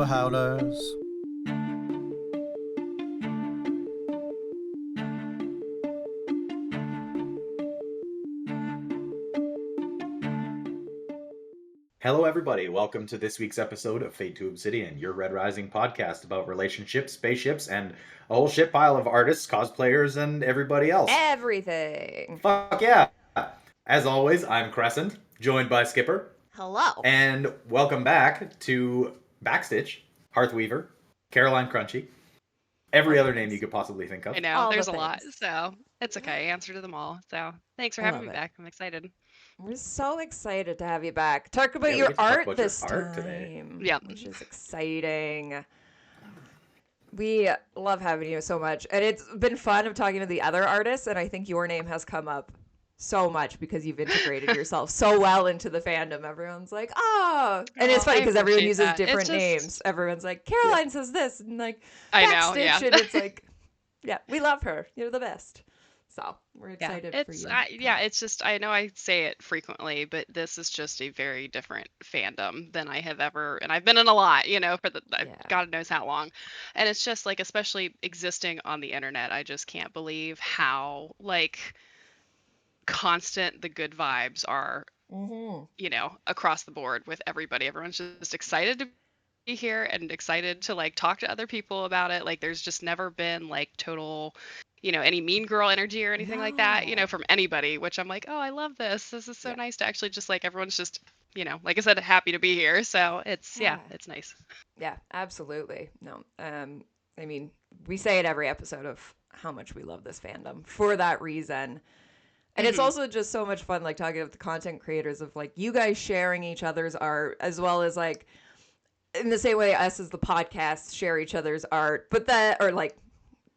Howlers. Hello, everybody. Welcome to this week's episode of Fate to Obsidian, your Red Rising podcast about relationships, spaceships, and a whole shit pile of artists, cosplayers, and everybody else. Everything. Fuck yeah. As always, I'm Crescent, joined by Skipper. Hello. And welcome back to Backstitch, Hearthweaver, Caroline Krunchy, every other name you could possibly think of. I know, All there's the a lot, things. so it's okay. I answered them all. So thanks for I having love me it. back. I'm excited. We're so excited to have you back. Talk about Yeah, we your get to talk art about your this art time. today. Yeah. Which is exciting. We love having you so much. And it's been fun of talking to the other artists, and I think your name has come up so much because you've integrated yourself so well into the fandom. Everyone's like, oh. And it's funny I because everyone appreciate uses that. It's different just- names. Everyone's like, Caroline says this, and like, I know, Backstitch, yeah. and it's like, yeah, we love her. You're the best. So we're Yeah, excited for it's you. it's just I know I say it frequently, but this is just a very different fandom than I have ever, and I've been in a lot, for the Yeah. God knows how long, and it's just like, especially existing on the internet, I just can't believe how like constant the good vibes are, across the board with everybody. Everyone's just excited to be here and excited to like talk to other people about it. Like there's just never been like total, any mean girl energy or anything like that, No. from anybody, which I'm like, oh, I love this. This is so Yeah. nice to actually just like everyone's just, like I said, happy to be here. So it's Yeah. it's nice. Yeah, absolutely. No, I mean, we say it every episode of how much we love this fandom for that reason. And it's Mhm. also just so much fun, like talking with the content creators of like you guys sharing each other's art, as well as like in the same way us as the podcast share each other's art, but that, or like,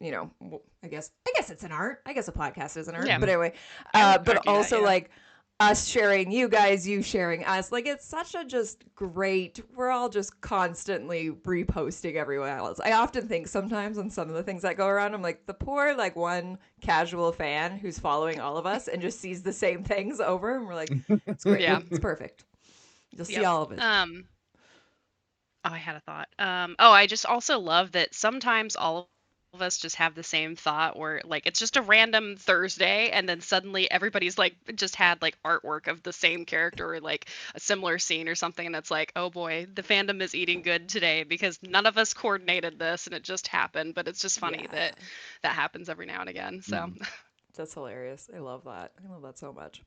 I guess it's an art. I guess a podcast is an art, Yeah. but anyway, I would but argue that, also yeah. like us sharing you guys, you sharing us. Like it's such a just great. We're all just constantly reposting everyone else. I often think sometimes on some of the things that go around, I'm like the poor like one casual fan who's following all of us and just sees the same things over, and we're like, it's great. Yeah. It's perfect. You'll see Yep. all of it. I had a thought. I just also love that sometimes all of us just have the same thought where like it's just a random Thursday and then suddenly everybody's like just had like artwork of the same character or like a similar scene or something, and it's like, oh boy, the fandom is eating good today because none of us coordinated this and it just happened. But it's just funny Yeah. that happens every now and again. So That's hilarious. I love that. I love that so much.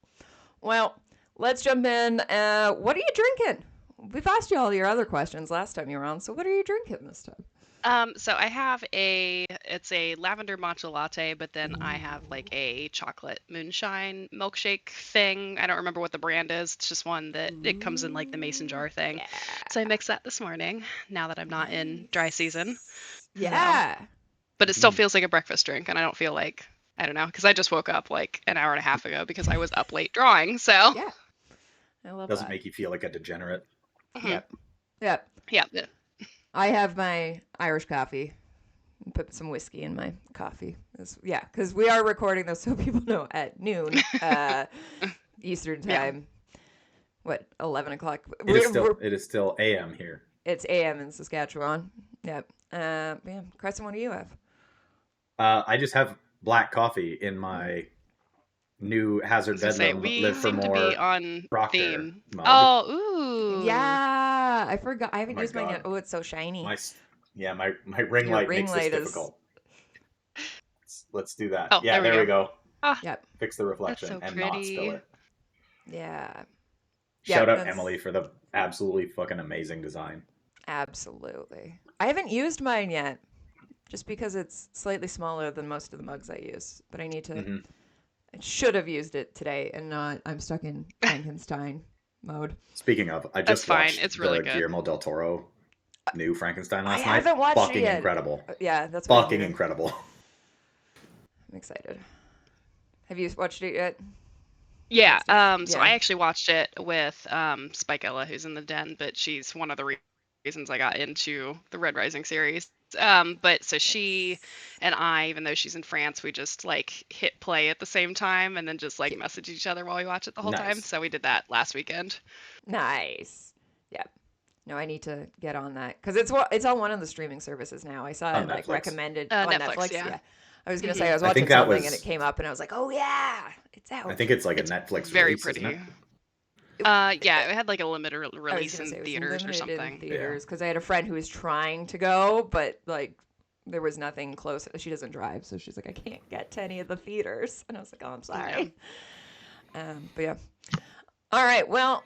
Well, let's jump in. What are you drinking? We've asked you all your other questions last time you were on, so what are you drinking this time? So I have it's a lavender matcha latte, but then I have like a chocolate moonshine milkshake thing. I don't remember what the brand is. It's just one that it comes in like the mason jar thing. Yeah. So I mixed that this morning now that I'm not in dry season. Yeah. But it still feels like a breakfast drink, and I don't feel like, I don't know, because I just woke up like an hour and a half ago because I was up late drawing. So Yeah. I love Doesn't that. make you feel like a degenerate. Mhm. Yep. Yep. Yeah. I have my Irish coffee. Put some whiskey in my coffee. Yeah, because we are recording this so people know at noon Eastern time. What, 11 o'clock? It is still AM here. It's AM in Saskatchewan. Yep. Yeah. Crescent, what do you have? I just have black coffee in my new Hazard I was gonna say, Bedlam we Live for seem to More be on Proctor theme. mug. Oh, ooh. Yeah, I forgot. I haven't my used mine God. yet. Oh, it's so shiny. My ring Your light ring makes light this is- difficult. Let's do that. Oh, Yeah, there we go. Ah, Yep. Fix the reflection so and not spill pretty. it. Yeah. Shout out that's- Emily for the absolutely fucking amazing design. Absolutely. I haven't used mine yet, just because it's slightly smaller than most of the mugs I use. But I need to. Mhm. I should have used it today, and not. I'm stuck in Frankenstein mode. Speaking of, I That's just fine. watched It's really the good. Guillermo del Toro new Frankenstein last I night. haven't watched it Fucking yet. incredible. Yeah, that's what I'm Fucking hearing. incredible. I'm excited. Have you watched it yet? Yeah. Backstitch? So Yeah. I actually watched it with Spike Ella, who's in the den, but she's one of the reasons I got into the Red Rising series. But so she and I, even though she's in France, we just like hit play at the same time and then just like message each other while we watch it the whole time. Nice. So we did that last weekend. Nice. Yep. No, I need to get on that because it's on one of the streaming services now. I saw On it like Netflix. recommended on Netflix, Netflix. yeah. Yeah, I was gonna say Mhm. I was I think watching that something and it was. came up and I was like, oh yeah, it's I out. think it's like a It's Netflix very release, isn't it? pretty. It- Yeah, it- it had like a limited I was release gonna in say it was theaters or limited in something. Yeah. theaters because I had a friend who was trying to go, but like there was nothing close. She doesn't drive, so she's like, I can't get to any of the theaters, and I was like, oh, I'm Yeah. sorry. But yeah. All right. Well,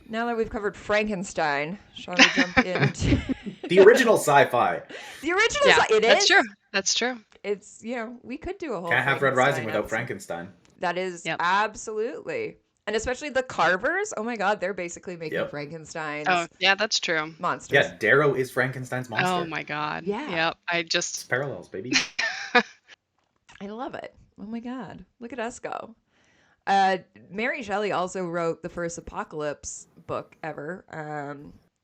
now that we've covered Frankenstein, shall we jump into The original sci-fi. the original? Yeah, It that's true. is. That's true. It's we could do a whole Can't have Red Rising Frankenstein without episode. Frankenstein. That is Yep. absolutely, and especially the carvers. Oh my God, they're basically making Yep. Frankenstein's Oh, yeah, that's true. monsters. Yeah, Darrow is Frankenstein's monster. Oh my God. Yeah. Yep. It's parallels, baby. I love it. Oh my God, look at us go. Mary Shelley also wrote the first Apocalypse book ever,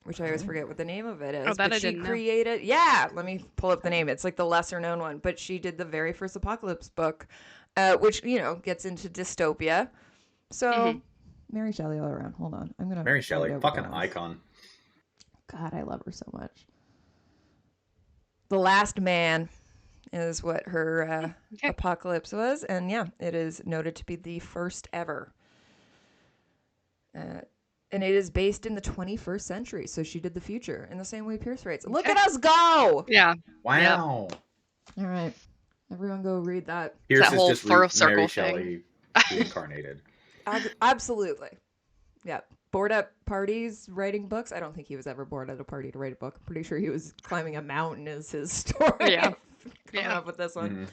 which I always forget what the name of it is. Oh, that but I she didn't know. created, yeah, let me pull up the name. It's like the lesser known one, but she did the very first Apocalypse book, which, gets into dystopia. So, Mhm. Mary Shelley all around. Hold on. I'm going to. Mary Shelley, fucking icon. God, I love her so much. The Last Man is what her Okay. Apocalypse was. And yeah, it is noted to be the first ever. And it is based in the 21st century. So she did the future in the same way Pierce writes. Look at us go! Yeah. Wow. All right. Everyone go read that. Pierce That is whole just full circle Mary thing. Shelley reincarnated. Absolutely. Yeah. Bored at parties writing books. I don't think he was ever bored at a party to write a book. I'm pretty sure he was climbing a mountain is his story. Yeah. Coming Yeah. up with this one. Mhm.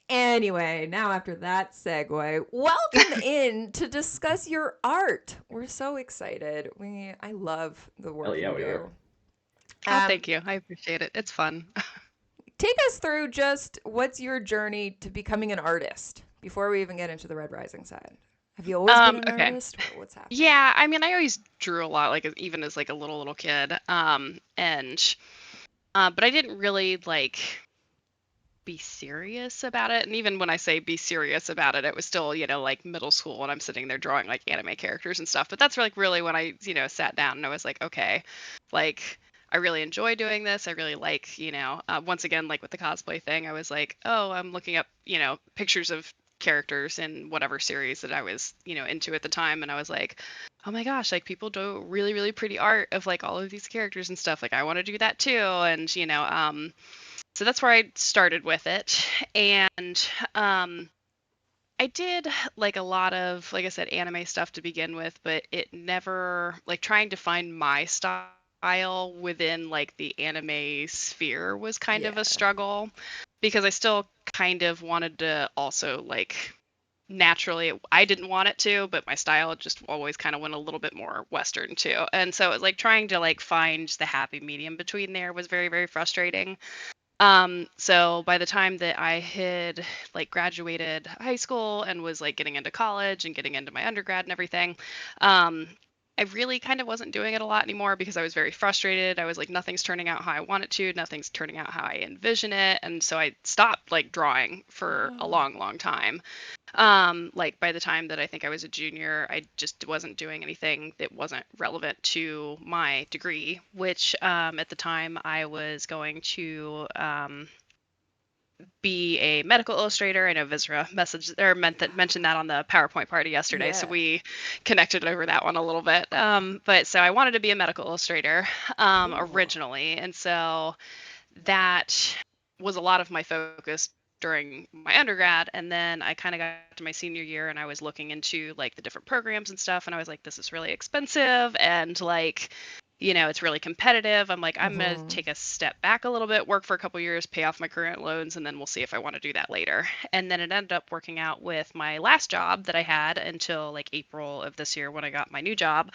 Anyway, now after that segue, welcome in to discuss your art. We're so excited. I love the work Hell yeah, you we do. are. Oh, thank you. I appreciate it. It's fun. Take us through just what's your journey to becoming an artist before we even get into the Red Rising side. Have you always been an Okay. artist? Or what's happening? Yeah, I mean, I always drew a lot, like even as like a little kid. And but I didn't really like be serious about it. And even when I say be serious about it, it was still, like middle school and I'm sitting there drawing like anime characters and stuff. But that's like really when I, sat down and I was like, okay, like I really enjoy doing this. I really like, once again, like with the cosplay thing, I was like, oh, I'm looking up, pictures of characters in whatever series that I was, into at the time. And I was like, oh my gosh, like people do really, really pretty art of like all of these characters and stuff. Like I want to do that too. And, so that's where I started with it. And I did like a lot of, like I said, anime stuff to begin with, but it never, like trying to find my style within like the anime sphere was kind of Yeah. a struggle because I still kind of wanted to also like naturally, I didn't want it to, but my style just always kind of went a little bit more Western too. And so it was like trying to like find the happy medium between there was very, very frustrating. So by the time that I had like graduated high school and was like getting into college and getting into my undergrad and everything, I really kind of wasn't doing it a lot anymore because I was very frustrated. I was like, nothing's turning out how I want it to, nothing's turning out how I envision it. And so I stopped like drawing for a long, long time. Like by the time that I think I was a junior, I just wasn't doing anything that wasn't relevant to my degree, which at the time I was going to be a medical illustrator. I know Vizra mentioned that on the PowerPoint party yesterday, so Yeah. we connected over that one a little bit. But so I wanted to be a medical illustrator Cool. originally, and so that was a lot of my focus during my undergrad. And then I kind of got to my senior year and I was looking into like the different programs and stuff, and I was like, this is really expensive and like, it's really competitive. I'm like, I'm going to take a step back a little bit, work for a couple years, pay off my current loans, and then we'll see if I want to do that later. And then it ended up working out with my last job that I had until like April of this year when I got my new job.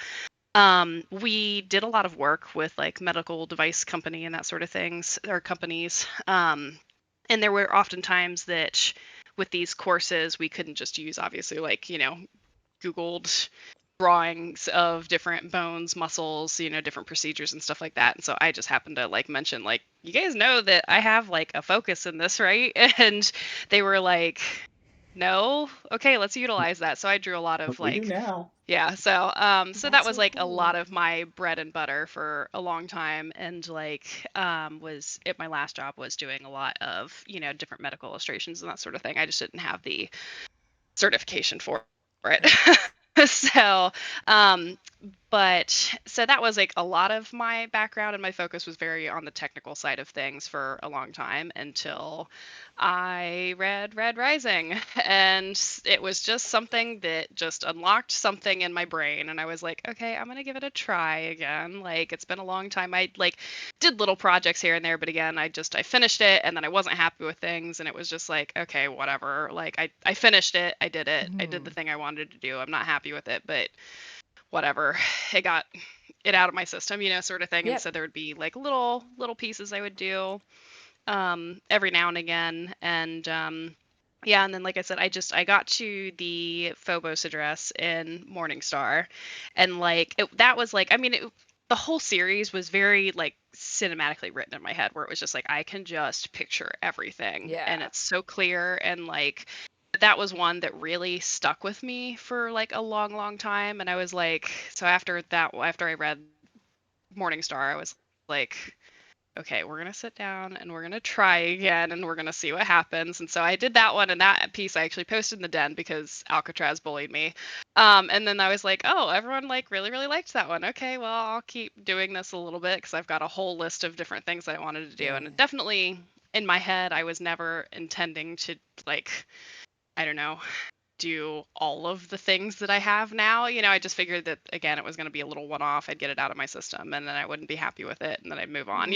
We did a lot of work with like medical device company and that sort of things, or companies. And there were often times that with these courses, we couldn't just use obviously like, Googled drawings of different bones, muscles, different procedures and stuff like that. And so I just happened to like mention like, you guys know that I have like a focus in this, right? And they were like, No? Okay, let's utilize that. So I drew a lot of We do like, now. yeah, so so that That's was so like a lot cool. of my bread and butter for a long time, and like was at my last job was doing a lot of, different medical illustrations and that sort of thing. I just didn't have the certification for it. Yeah. So, um but so that was like a lot of my background, and my focus was very on the technical side of things for a long time until I read Red Rising. And it was just something that just unlocked something in my brain, and I was like, okay, I'm going to give it a try again. Like, it's been a long time. I like did little projects here and there, but again, I finished it, and then I wasn't happy with things, and it was just like, okay, whatever. Like, I finished it, I did it, I did the thing I wanted to do. I'm not happy with it, but whatever. It got it out of my system, sort of thing. And Yep. so there would be like little pieces I would do every now and again. And yeah, and then like I said, I got to the Phobos address in Morningstar, and like that was like, I mean, the whole series was very like cinematically written in my head, where it was just like I can just picture everything, and Yeah. it's so clear. And like that was one that really stuck with me for like a long time. And I was like, so after I read Morningstar, I was like, okay, we're gonna sit down and we're gonna try again, and we're gonna see what happens. And so I did that one, and that piece I actually posted in the den because Alcatraz bullied me. And then I was like, oh, everyone like really liked that one. Okay, well, I'll keep doing this a little bit because I've got a whole list of different things I wanted to do. Yeah. And it definitely in my head, I was never intending to like, I don't know, do all of the things that I have now. I just figured that again it was going to be a little one-off. I'd get it out of my system, and then I wouldn't be happy with it, and then I'd move on.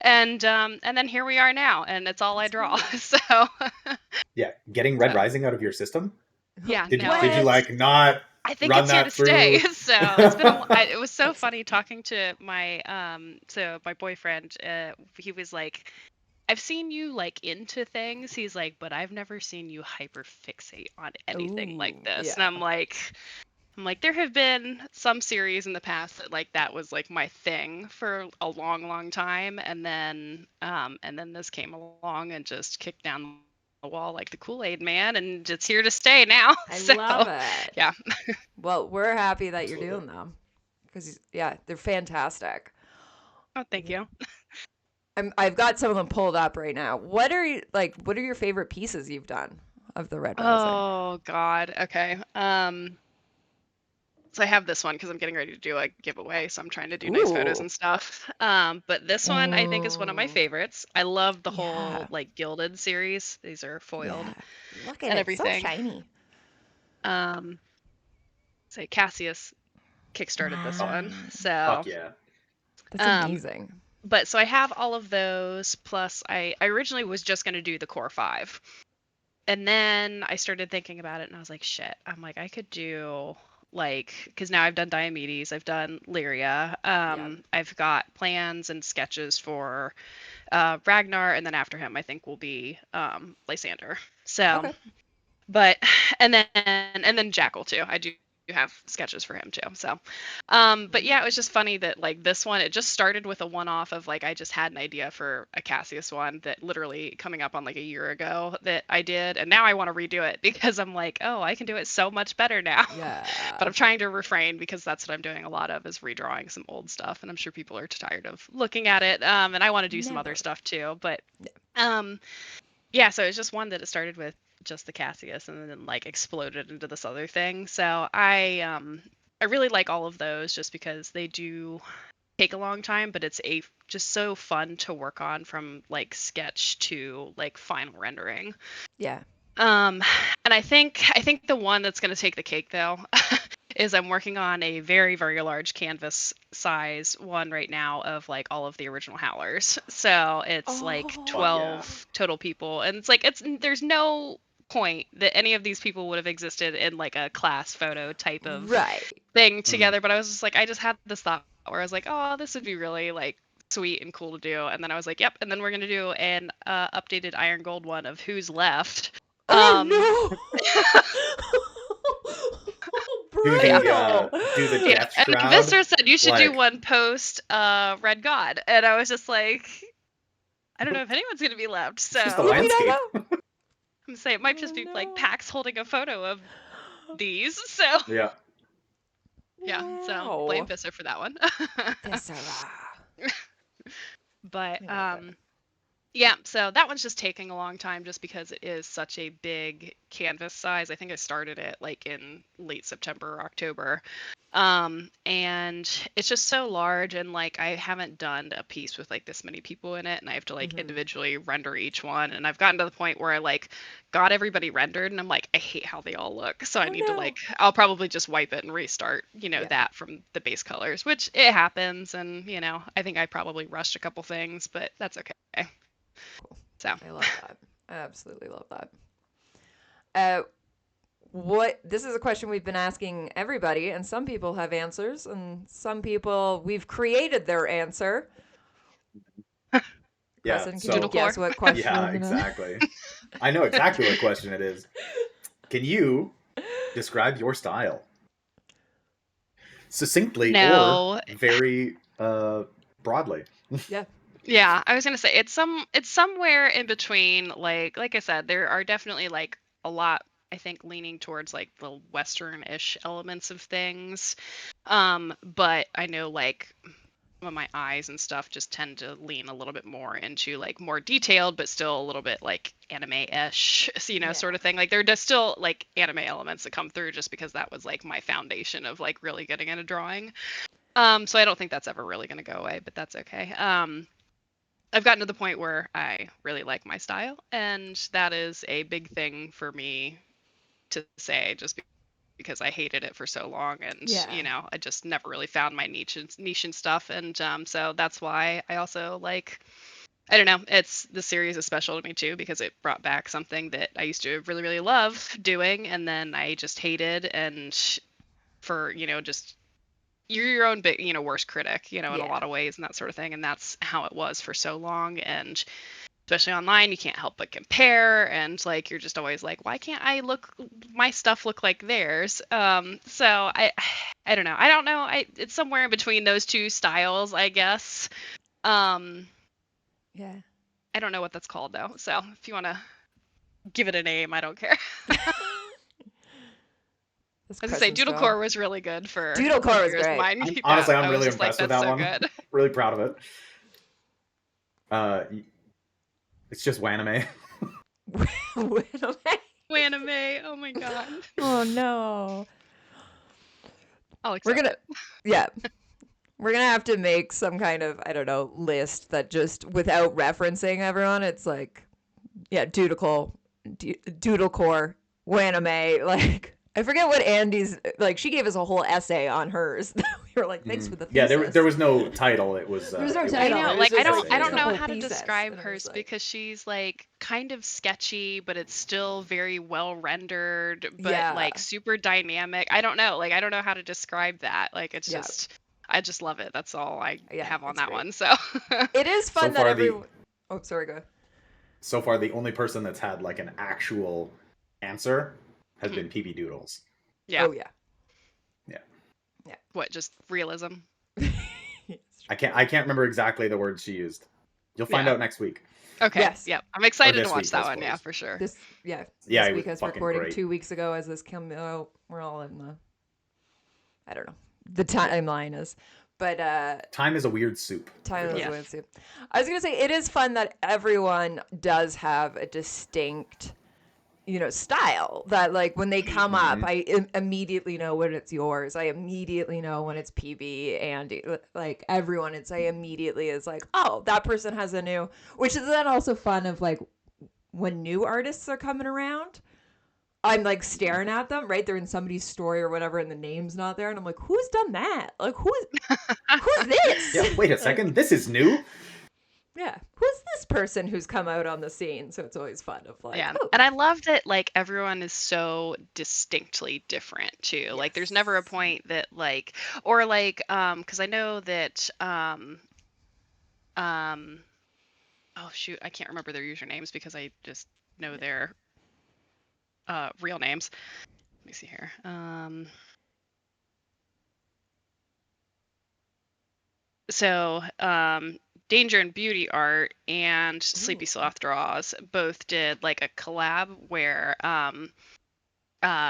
And then here we are now, and it's all I That's draw. cool. So Yeah, getting Red so Rising out of your system. yeah, Did no, did you What? like not I think run it's here to that stay. through? So it's been it was so That's so funny cool. talking to my my boyfriend. He was like, I've seen you like into things. He's like, but I've never seen you hyper fixate on anything like Ooh, this. And yeah. I'm like, there have been some series in the past that was like my thing for a long time, and then this came along and just kicked down the wall like the Kool-Aid man, and it's here to stay now. I So love it. yeah. Well, we're happy that you're Absolutely. doing them because yeah, they're fantastic. Oh, thank Yeah. you. I've got some of them pulled up right now. What are you like? What are your favorite pieces you've done of the Red Rising? Oh God. Okay. So I have this one because I'm getting ready to do a giveaway, so I'm trying to do nice photos Ooh. and stuff. But this one I think is one of my Mm, favorites. I love the whole yeah. like gilded series. These are foiled Yeah. Look at and it. So everything. shiny. Um, say Cassius kickstarted this one. Wow. Fuck So, yeah. That's um, amazing. but so I have all of those. Plus, I originally was just gonna do the core five, and then I started thinking about it, and I was like, shit. I'm like, I could do like, because now I've done Diomedes, I've done Lyria, Yep. I've got plans and sketches for Ragnar, and then after him, I think will be Lysander. So, Okay. but and then Jackal too. I do have sketches for him too. So, but yeah, it was just funny that like this one, it just started with a one-off of like I just had an idea for a Cassius one that literally coming up on like a year ago that I did, and now I want to redo it because I'm like, oh, I can do it so much better now. But Yeah. I'm trying to refrain because that's what I'm doing a lot of is redrawing some old stuff, and I'm sure people are tired of looking at it. And I want to do some other Never. stuff too, but Yeah. um yeah, so it's just one that it started with just the Cassius and then like exploded into this other thing. So I really like all of those just because they do take a long time, but it's a just so fun to work on from like sketch to like final rendering. Yeah. Um and I think the one that's going to take the cake though is I'm working on a very large canvas size one right now of like all of the original Howlers. So it's like Fuck Oh. yeah. 12 total people, and it's like there's no point that any of these people would have existed in like a class photo type of Right. thing Mhm. together, but I was just like I just had this thought where I was like, oh, this would be really like sweet and cool to do. And then I was like, yep, and then we're going to do an updated iron gold one of who's left. um Oh no. Do yeah. the Yeah, Brutal. death and shroud Visser said you should do like one post Red God, and I was just like, I don't know if anyone's gonna be left. it's just a You So mean I landscape. know? I'm gonna say it might Oh, just be like no. Pax holding a photo of these. So Yeah. yeah, so blame Visser for that one. Viscera. But I love it. yeah, so that one's just taking a long time just because it is such a big canvas size. I think I started it like in late September or October. And it's just so large, and like I haven't done a piece with like this many people in it, and I have to like individually render each one, and I've gotten to the point where I like got everybody rendered and I'm like, I hate how they all look. So I need to like, I'll probably just wipe it and restart, that from the base colors, which it happens. And I think I probably rushed a couple things, but that's okay. Cool. So I love that. I absolutely love that. This is a question we've been asking everybody, and some people have answers, and some people we've created their answer. Yeah. Preston, can So you guess what question? yeah, exactly. I know exactly what question it is. Can you describe your style succinctly or no. very broadly? Yeah. Yeah, I was gonna say it's somewhere in between. Like I said, there are definitely like a lot. I think leaning towards like the Western-ish elements of things. But I know like some of my eyes and stuff just tend to lean a little bit more into like more detailed, but still a little bit like anime-ish, sort of thing. Like there are just still like anime elements that come through just because that was like my foundation of like really getting into drawing. So I don't think that's ever really gonna go away, but that's okay. I've gotten to the point where I really like my style, and that is a big thing for me to say, just because I hated it for so long, and I just never really found my niche and stuff, and so that's why I also like. I don't know. The series is special to me too because it brought back something that I used to really, really love doing, and then I just hated, and for just you're your own big, worst critic, in a lot of ways and that sort of thing. And that's how it was for so long. And especially online, you can't help but compare. And like, you're just always like, why can't my stuff look like theirs? So I don't know. I don't know. It's somewhere in between those two styles, I guess. Yeah. I don't know what that's called though. So if you want to give it a name, I don't care. I was gonna say Doodlecore was really good for Doodlecore was years. great. Mine, Honestly, I'm I was really just like, impressed with that's that so one. good. Really proud of it. It's just Waname. Waname. Oh my god. Oh no. I'll accept it. Yeah. We're gonna have to make some kind of, I don't know, list that just without referencing everyone, it's like, yeah, Doodlecore, Waname, like I forget what Andy's like. She gave us a whole essay on hers. We were like, thanks for the Yeah, thesis. there was no title. It was. There was no it title. I know, It was like just I a don't know couple how to thesis, describe and I hers was like, because she's like kind of sketchy, but it's still very well rendered, but yeah, like super dynamic. I don't know, like I don't know how to describe that. Like it's yeah, just I just love it. That's all I yeah. have on It's that great. one. So It is So fun that far, the everyone. Oh, sorry, go. so far the only person that's had like an actual answer has Mhm. been PB Doodles. Yeah. Oh yeah, Yeah. yeah. What, just realism? I can't remember exactly the words she used. You'll find Yeah. out next week. Okay. Yes. Yep. I'm excited to this watch week, I that one. Yeah, suppose. for sure. This Yeah, it was week as fucking recording great. 2 weeks ago as this came out, we're all in the, I don't know, the timeline is, but Time is a weird soup. time is Yes. weird too. I was gonna say it is fun that everyone does have a distinct, style that like when they come up, I immediately know when it's yours. I immediately know when it's PB and like everyone. I immediately is like, oh, that person has a new, which is then also fun of like when new artists are coming around. I'm like staring at them, right? They're in somebody's story or whatever, and the name's not there, and I'm like, who's done that? Like, who's this? Yeah, wait a second. This is new. Yeah, who's this person who's come out on the scene? So it's always fun of like, Yeah. oh, And I love that like everyone is so distinctly different too. Like there's never a point that like or like cuz I know that um oh shoot, I can't remember their usernames because I just know their real names. Let me see here. So Danger and Beauty Art and Sleepy Ooh. Sloth Draws both did like a collab where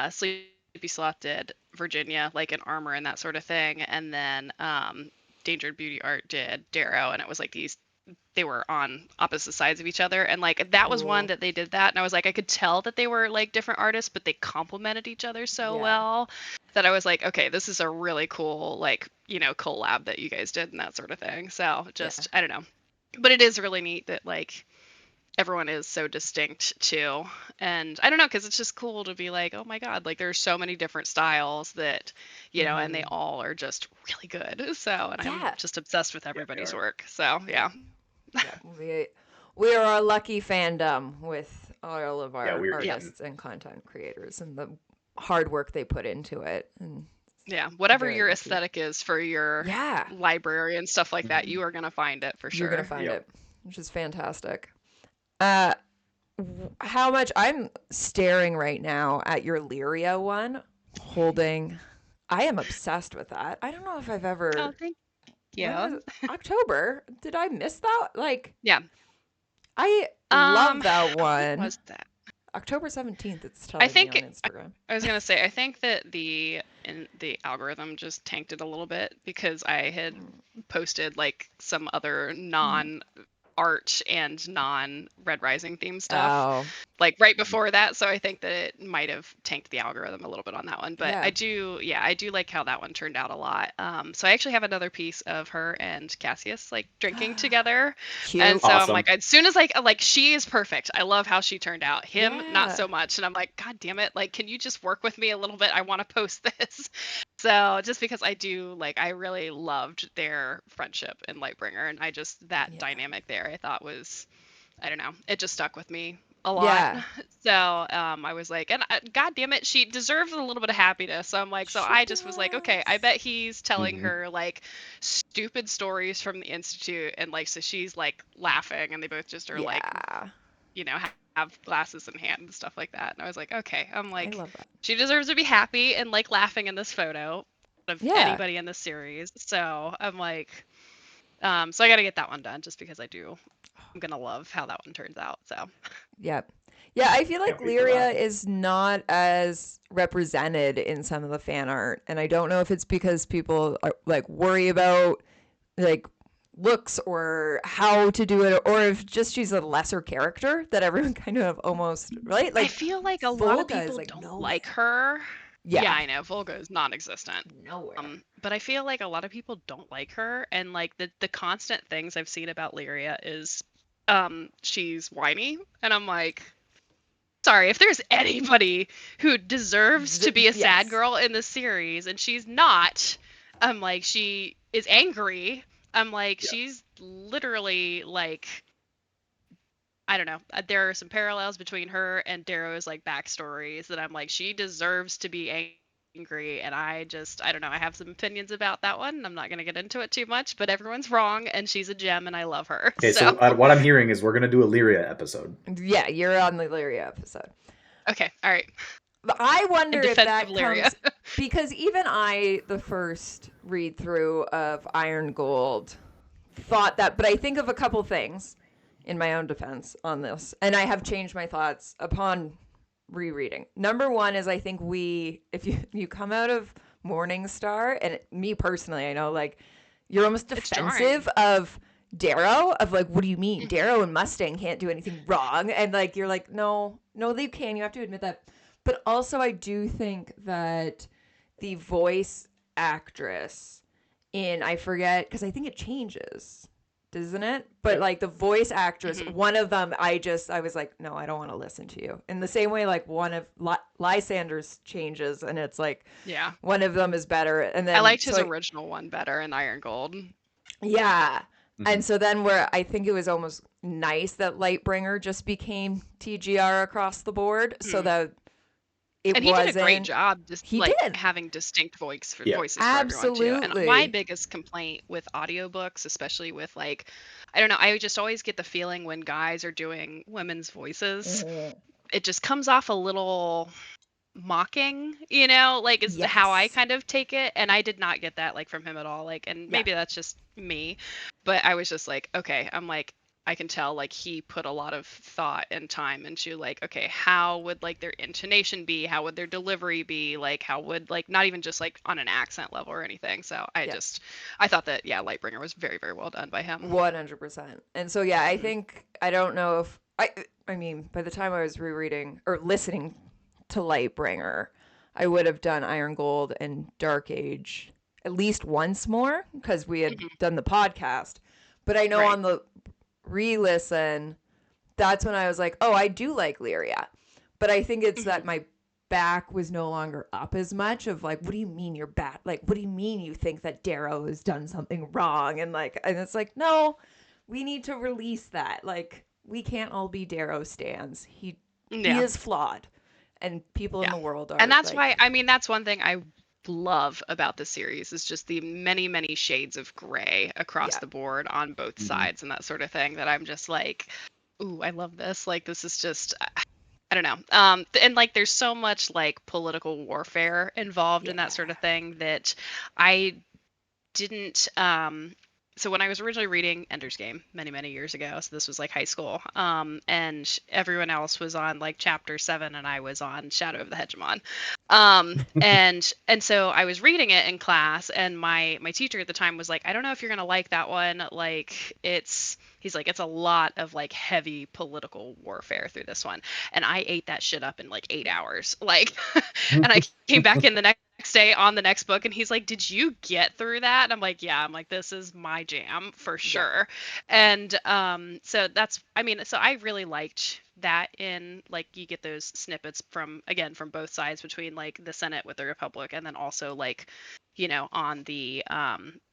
Sleepy Sloth did Virginia, like in armor and that sort of thing, and then Danger and Beauty Art did Darrow, and it was like they were on opposite sides of each other, and like that was one Cool. that they did that, and I was like, I could tell that they were like different artists, but they complemented each other so Yeah. well that I was like, okay, this is a really cool like collab that you guys did and that sort of thing. So just I don't know, but it is really neat that like everyone is so distinct too, and I don't know, because it's just cool to be like, oh my god, like there's so many different styles that and they all are just really good. So, and I'm Yeah. just obsessed with Yeah, they everybody's are. work. So yeah. We are a lucky fandom with all of our we're artists and content creators and the hard work they put into it. And Yeah, whatever very your lucky. aesthetic is for your library and stuff like that, you are gonna find it for You're sure. gonna find it, which is fantastic. How much I'm staring right now at your Lyria one, holding. I am obsessed with that. I don't know if I've ever. Oh, thank you. When was October? Did I miss that? Like, Yeah. I love that When one. was that? October 17th, it's I telling me think on Instagram. I was gonna say I think that the algorithm just tanked it a little bit because I had posted like some other non art and non Red Rising theme stuff Oh, like right before that, so I think that it might have tanked the algorithm a little bit on that one, but yeah. I do like how that one turned out a lot. So I actually have another piece of her and Cassius like drinking together, Cute. and so I'm Awesome. like, as soon as like she is perfect, I love how she turned out. Him not Yeah. so much, and I'm like, god damn it, like can you just work with me a little bit? I want to post this. So just because I do like, I really loved their friendship in Lightbringer, and I just that dynamic there I thought was, I don't know, it just stuck with me a lot. Yeah. So I was like, and god damn it, she deserves a little bit of happiness. So I'm like, so She I just was like, okay, I does. bet he's telling her like stupid stories from the Institute, and like so she's like laughing, and they both just are like, Yeah. have glasses in hand and stuff like that. And I was like, okay, I'm I like, love that. she deserves to be happy and like laughing in this photo of Yeah. anybody in this series. So I'm like, so I got to get that one done just because I'm gonna love how that one turns out. So Yep. Yeah, I feel like Can't wait for that. Lyria is not as represented in some of the fan art, and I don't know if it's because people are, like worry about like looks or how to do it, or if just she's a lesser character that everyone kind of almost right. Like I feel like a lot of Volga is people like don't nowhere. like her. Yeah, I know Volga is non-existent. nowhere. But I feel like a lot of people don't like her, and like the constant things I've seen about Lyria is, she's whiny, and I'm like, sorry, if there's anybody who deserves to be a sad Yes. girl in the series, and she's not, I'm like, she is angry. I'm like, she's literally like, I don't know. There are some parallels between her and Darrow's like backstories that I'm like, she deserves to be angry, and I don't know. I have some opinions about that one. I'm not gonna get into it too much, but everyone's wrong, and she's a gem, and I love her. Okay, so what I'm hearing is we're gonna do a Lyria episode. Yeah, you're on the Lyria episode. Okay, all right. But I wonder if that Lyria. comes because even I, the first read through of Iron Gold, thought that. But I think of a couple things in my own defense on this, and I have changed my thoughts upon rereading. Number one is I think if you come out of Morningstar, and me personally, I know like you're almost defensive of Darrow, of like, what do you mean? Darrow and Mustang can't do anything wrong, and like you're like, no, they can. You have to admit that. But also, I do think that the voice actress I forget, because I think it changes, doesn't it? But like the voice actress, one of them, I was like, no, I don't want to listen to you. In the same way, like one of Lysander's changes, and it's like, one of them is better. And then I liked his original one better in Iron Gold. Yeah. And so then where I think it was almost nice that Lightbringer just became TGR across the board, so that he did a great job just having distinct voices for Absolutely. everyone too. And my biggest complaint with audiobooks, especially with like, I don't know, I just always get the feeling when guys are doing women's voices, it just comes off a little mocking, you know, like is how I Yes. kind of take it. And I did not get that like from him at all. Like, and Yeah. maybe that's just me, but I was just like, okay, I'm like, I can tell like he put a lot of thought and time into like, okay, how would like their intonation be? How would their delivery be? Like, how would like not even just like on an accent level or anything. So Yeah. I thought that, yeah, Lightbringer was very, very well done by him. 100%. And so yeah, I Mhm. think I don't know if I mean, by the time I was rereading or listening to Lightbringer, I would have done Iron Gold and Dark Age at least once more because we had Mhm. done the podcast. But I know Right. on the re-listen, that's when I was like, "Oh, I do like Lyria." But I think it's Mhm. that my back was no longer up as much of like, what do you mean you're bad? Like, what do you mean you think that Darrow has done something wrong? And it's like, no, we need to release that. Like, we can't all be Darrow stans. He Yeah. is flawed, and people in Yeah. the world And are that's why, like, I mean, that's one thing I love about the series is just the many, many shades of gray across yeah, the board on both Mhm. sides and that sort of thing that I'm just like, ooh, I love this. Like, this is just, I don't know. And like, there's so much like political warfare involved in that yeah, sort of thing that I didn't so when I was originally reading Ender's Game many, many years ago, so this was like high school, and everyone else was on like chapter 7 and I was on Shadow of the Hegemon. And so I was reading it in class and my teacher at the time was like, I don't know if you're gonna like that one. Like he's like, it's a lot of like heavy political warfare through this one. And I ate that shit up in like 8 hours. Like and I came back in the next day on the next book and he's like, did you get through that? And I'm like, yeah. I'm like, this is my jam for yeah, sure. And so that's, I mean, so I really liked that. In like, you get those snippets from, again, from both sides, between like the Senate with the Republic and then also like, you know, on the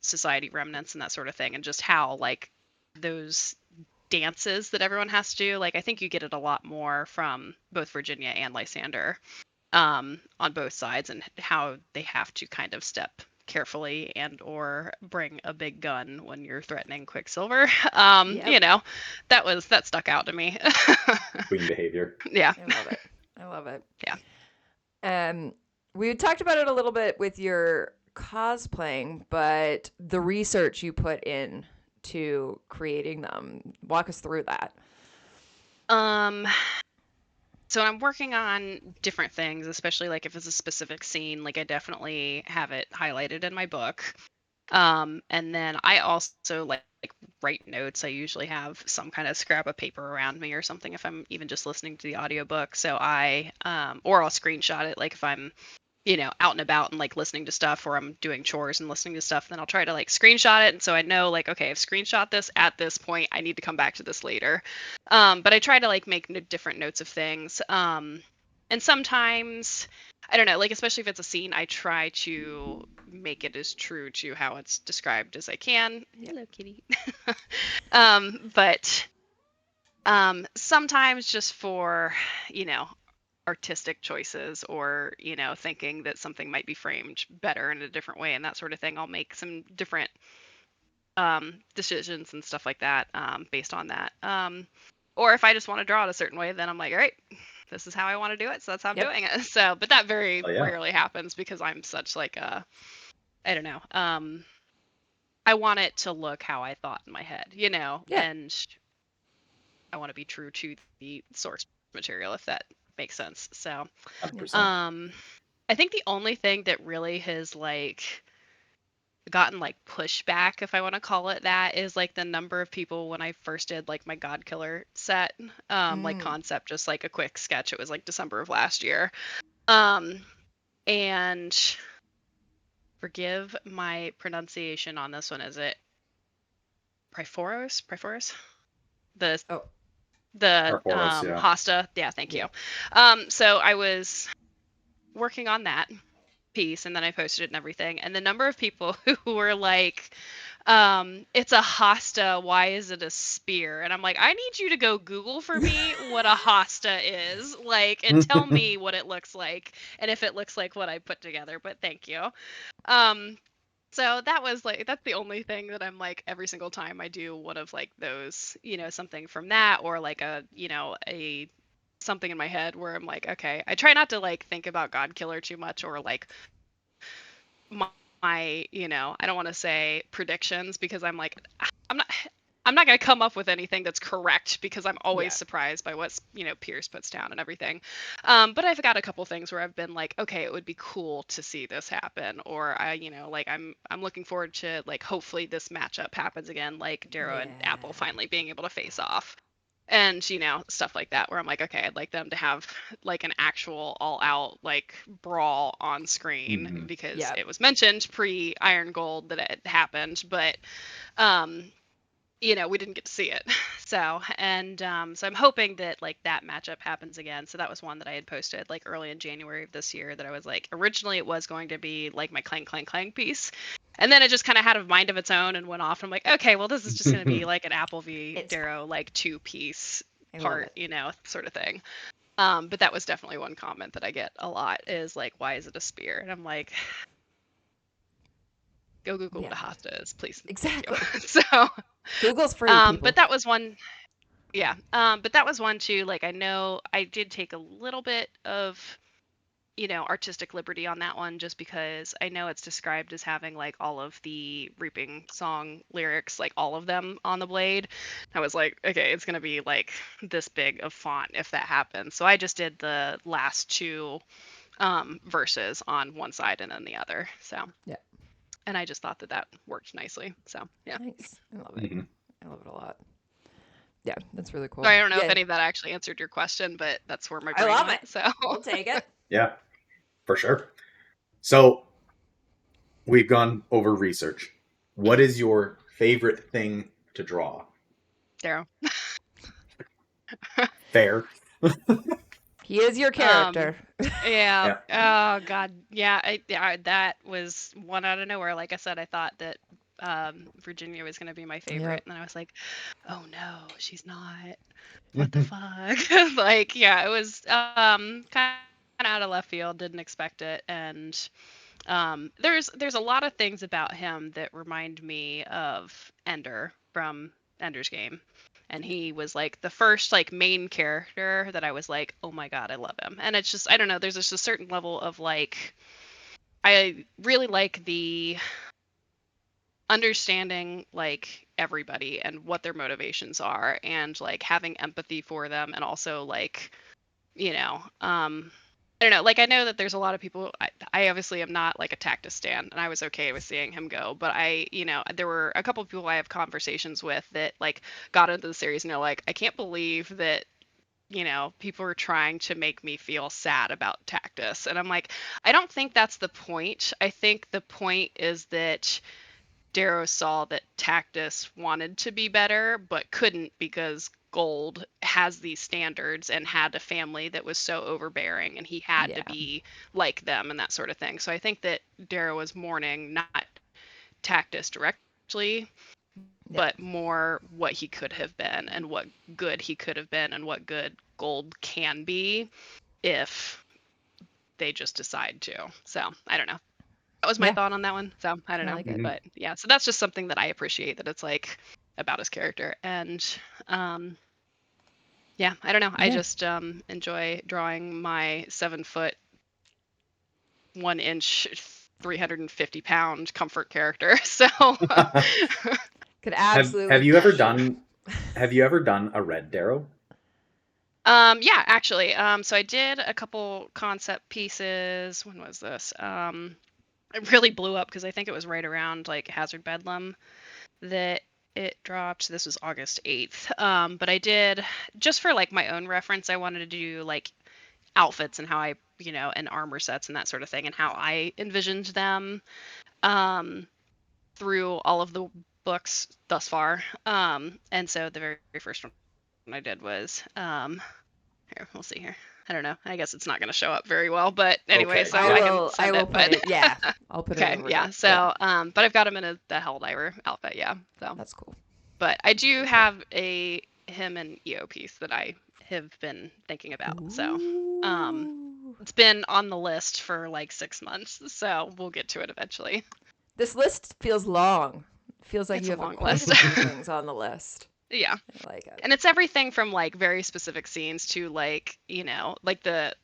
society remnants and that sort of thing, and just how like those dances that everyone has to do, like I think you get it a lot more from both Virginia and Lysander, on both sides, and how they have to kind of step carefully and or bring a big gun when you're threatening Quicksilver. yep. You know, that stuck out to me. Queen behavior. Yeah. I love it. I love it. Yeah. Um, we talked about it a little bit with your cosplaying, but the research you put in to creating them, walk us through that. Um, so I'm working on different things, especially like if it's a specific scene, like I definitely have it highlighted in my book. And then I also like write notes. I usually have some kind of scrap of paper around me or something if I'm even just listening to the audiobook. So or I'll screenshot it, like if I'm, you know, out and about and like listening to stuff, or I'm doing chores and listening to stuff, then I'll try to like screenshot it. And so I know like, okay, I've screenshot this at this point. I need to come back to this later. But I try to like make different notes of things. And sometimes, I don't know, like especially if it's a scene, I try to make it as true to how it's described as I can. Yep. Hello, kitty. But sometimes just for, you know, artistic choices, or, you know, thinking that something might be framed better in a different way and that sort of thing, I'll make some different decisions and stuff like that, based on that. Or if I just want to draw it a certain way, then I'm like, all right, this is how I want to do it, so that's how I'm Yep. doing it. So, but that very Oh yeah. rarely happens because I'm such like a, I don't know, I want it to look how I thought in my head, you know, Yeah. and I want to be true to the source material, if that makes sense. So, 100%. um, I think the only thing that really has like gotten like pushback, if I want to call it that, is like the number of people when I first did like my God Killer set, like Mm. concept, just like a quick sketch. It was like December of last year. Um, and forgive my pronunciation on this one. Is it Priforos? Priforos? The Oh, Arforos, yeah. Hosta. Yeah, thank yeah. you. So I was working on that piece and then I posted it and everything. And the number of people who were like, it's a hosta, why is it a spear? And I'm like, I need you to go Google for me what a hosta is, like, and tell me what it looks like and if it looks like what I put together. But thank you. Um, so that was like, that's the only thing that I'm like, every single time I do one of like those, you know, something from that, or like a, you know, a something in my head where I'm like, okay, I try not to like think about God Killer too much, or like my I don't want to say predictions, because I'm like, I'm not I'm not going to come up with anything that's correct, because I'm always surprised by what's Pierce puts down and everything. But I've got a couple things where I've been like, okay, it would be cool to see this happen, or I like I'm looking forward to, like, hopefully this matchup happens again, like Darrow and Apple finally being able to face off. And stuff like that, where I'm like, okay, I'd like them to have like an actual all out like brawl on screen, because it was mentioned pre Iron Gold that it happened, but we didn't get to see it. So I'm hoping that like that matchup happens again. So that was one that I had posted like early in January of this year, that I was like, originally it was going to be like my clang clang clang piece, and then it just kind of had a mind of its own and went off. I'm like, okay, well, this is just going to be like an Apple v Darrow like 2-piece part, sort of thing. But that was definitely one comment that I get a lot, is like, why is it a spear? And I'm like, go Google what a hosta is, please. Exactly. So Google's free, people. but that was one. Yeah. But that was one too. Like, I know I did take a little bit of artistic liberty on that one, just because I know it's described as having like all of the Reaping song lyrics, like all of them on the blade. I was like, okay, it's gonna be like this big of font if that happens. So I just did the last two verses on one side and then the other. So yeah, and I just thought that worked nicely. So yeah, nice. I love it. I love it a lot. Yeah, that's really cool. So I don't know if any of that actually answered your question, but that's where my brain I love went. it. So we'll take it. Yeah, for sure. So we've gone over research. What is your favorite thing to draw? Darrow. Fair. He is your character. Yeah. Oh God. Yeah. That was one out of nowhere. Like I said, I thought that Virginia was gonna be my favorite, and then I was like, oh no, she's not. What the fuck? Like, yeah, it was kind of out of left field. Didn't expect it, and there's a lot of things about him that remind me of Ender from Ender's Game. And he was like the first like main character that I was like, oh my god, I love him. And it's just, I don't know, there's just a certain level of like, I really like the understanding like everybody and what their motivations are, and like having empathy for them, and also like, I don't know, like I know that there's a lot of people, I obviously am not like a Tactus stan, and I was okay with seeing him go, but there were a couple of people I have conversations with that like got into the series, and they're like, I can't believe that people are trying to make me feel sad about Tactus. And I'm like, I don't think that's the point. I think the point is that Darrow saw that Tactus wanted to be better, but couldn't, because Gold has these standards and had a family that was so overbearing, and he had to be like them and that sort of thing. So I think that Darrow was mourning not Tactus directly, but more what he could have been, and what good he could have been, and what good Gold can be if they just decide to. So I don't know. That was my thought on that one. So I don't know. like But yeah, so that's just something that I appreciate, that it's like about his character. And yeah, I don't know. I just enjoy drawing my 7-foot, 1-inch, 350-pound comfort character. So could absolutely. Have you ever done a red Darrow? Yeah, actually. So I did a couple concept pieces. When was this? It really blew up because I think it was right around like Hazard Bedlam that it dropped. This was August 8th. But I did, just for like my own reference, I wanted to do like outfits and how I, and armor sets and that sort of thing, and how I envisioned them through all of the books thus far. And so the very first one I did was here, we'll see here. I don't know. I guess it's not going to show up very well, but anyway, okay. so I can send it. But yeah, I'll put it. Okay, yeah. So, but I've got him in the Helldiver outfit, yeah. So that's cool. But I do have him and EO piece that I have been thinking about. Ooh. So, it's been on the list for like 6 months, so we'll get to it eventually. This list feels long. Feels like it's you have a long quite list. a few things on the list. Yeah. I like it. And it's everything from like very specific scenes to like, like the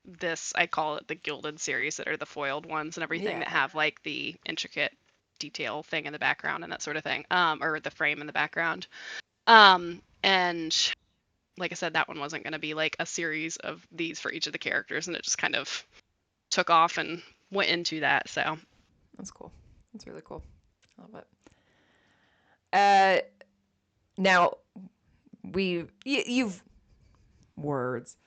this, I call it the gilded series that are the foiled ones and everything that Yeah. have like the intricate detail thing in the background and that sort of thing. Or the frame in the background. And like I said, that one wasn't going to be like a series of these for each of the characters, and it just kind of took off and went into that. So That's cool. That's really cool. I love it. Now you've words.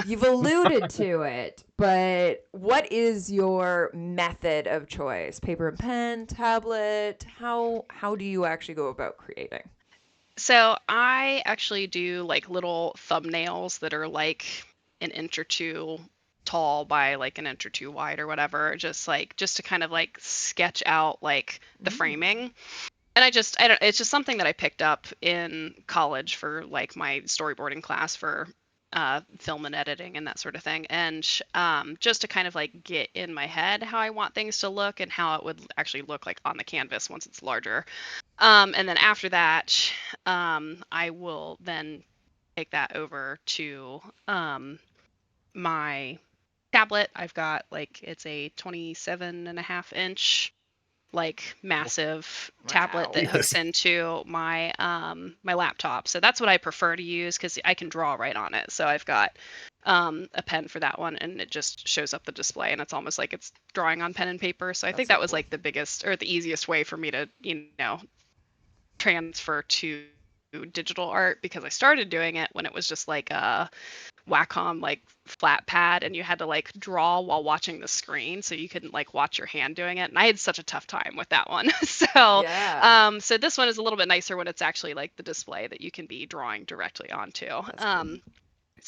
You've alluded to it, but what is your method of choice? Paper and pen, tablet? How do you actually go about creating? So I actually do like little thumbnails that are like an inch or two tall by like an inch or two wide or whatever, just to kind of like sketch out like the framing. And I don't, it's just something that I picked up in college for like my storyboarding class for film and editing and that sort of thing. And just to kind of like get in my head how I want things to look and how it would actually look like on the canvas once it's larger. And then after that, I will then take that over to my tablet. I've got like, it's a 27.5 inch like massive tablet Wow. that hooks Jesus. into my my laptop. So that's what I prefer to use because I can draw right on it. So I've got a pen for that one, and it just shows up the display, and it's almost like it's drawing on pen and paper. So I That's think so that was cool. like the biggest or the easiest way for me to transfer to digital art, because I started doing it when it was just like a Wacom like flat pad, and you had to like draw while watching the screen, so you couldn't like watch your hand doing it, and I had such a tough time with that one. So Yeah. so this one is a little bit nicer when it's actually like the display that you can be drawing directly onto. That's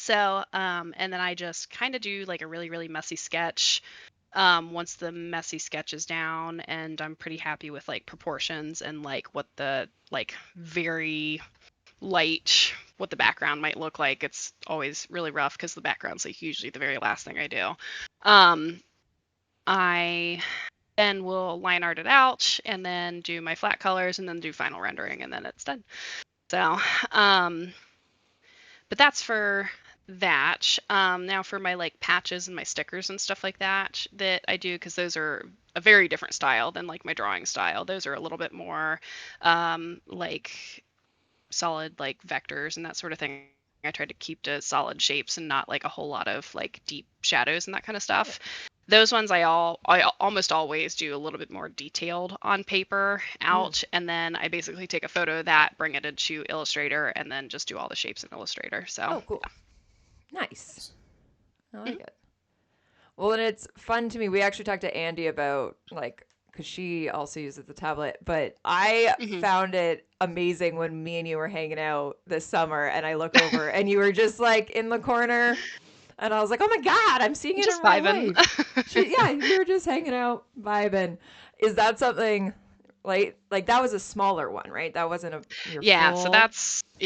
cool. And then I just kind of do like a really really messy sketch. Once the messy sketch is down and I'm pretty happy with like proportions and like what the like very light, what the background might look like. It's always really rough because the background's like usually the very last thing I do. I then will line art it out and then do my flat colors and then do final rendering, and then it's done. So but that's for that. Now for my like patches and my stickers and stuff like that I do, because those are a very different style than like my drawing style. Those are a little bit more like solid like vectors and that sort of thing. I try to keep to solid shapes and not like a whole lot of like deep shadows and that kind of stuff. Those ones I almost always do a little bit more detailed on paper out, and then I basically take a photo of that, bring it into Illustrator, and then just do all the shapes in Illustrator. So Oh, cool. Nice. I yeah. like it. Well, and it's fun to me. We actually talked to Andy about like because she also uses the tablet, but I Mm-hmm. found it amazing when me and you were hanging out this summer, and I look over and you were just like in the corner, and I was like, oh my god, I'm seeing it in Just real vibing. life. Yeah, you were just hanging out, vibing. Is that something like that was a smaller one, right? That wasn't your Yeah, so full.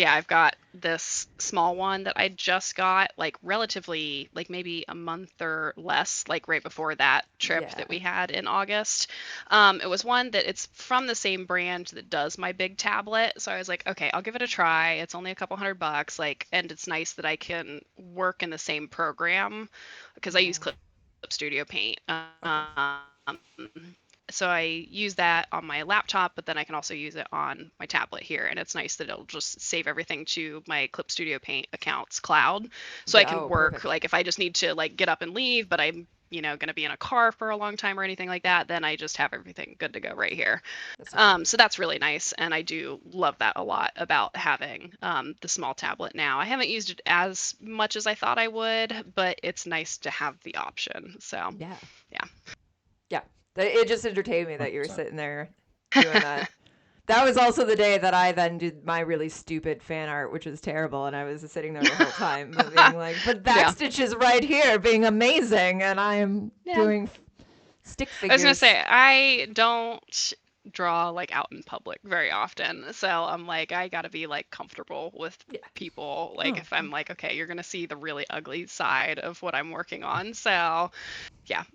I've got this small one that I just got like relatively like maybe a month or less, like right before that trip Yeah. that we had in August. It was one that it's from the same brand that does my big tablet. So I was like, okay, I'll give it a try. It's only a couple $100, like, and it's nice that I can work in the same program because I use Clip Studio Paint. Okay. So I use that on my laptop, but then I can also use it on my tablet here. And it's nice that it'll just save everything to my Clip Studio Paint account's cloud. So I Yeah. can Oh, work, perfect. like if I just need to like get up and leave, but I'm, going to be in a car for a long time or anything like that, then I just have everything good to go right here. That's so cool. So that's really nice. And I do love that a lot about having the small tablet now. I haven't used it as much as I thought I would, but it's nice to have the option. So Yeah. yeah. Yeah. It just entertained me that you were 100%. sitting there doing that. That was also the day that I then did my really stupid fan art, which was terrible, and I was sitting there the whole time, but being like, "But Yeah. Backstitch is right here, being amazing, and I am Yeah. doing stick I was gonna figures." say I don't draw like out in public very often, so I'm like I gotta be like comfortable with Yeah. people. Like Oh, if I'm like, okay, you're gonna see the really ugly side of what I'm working on. So yeah,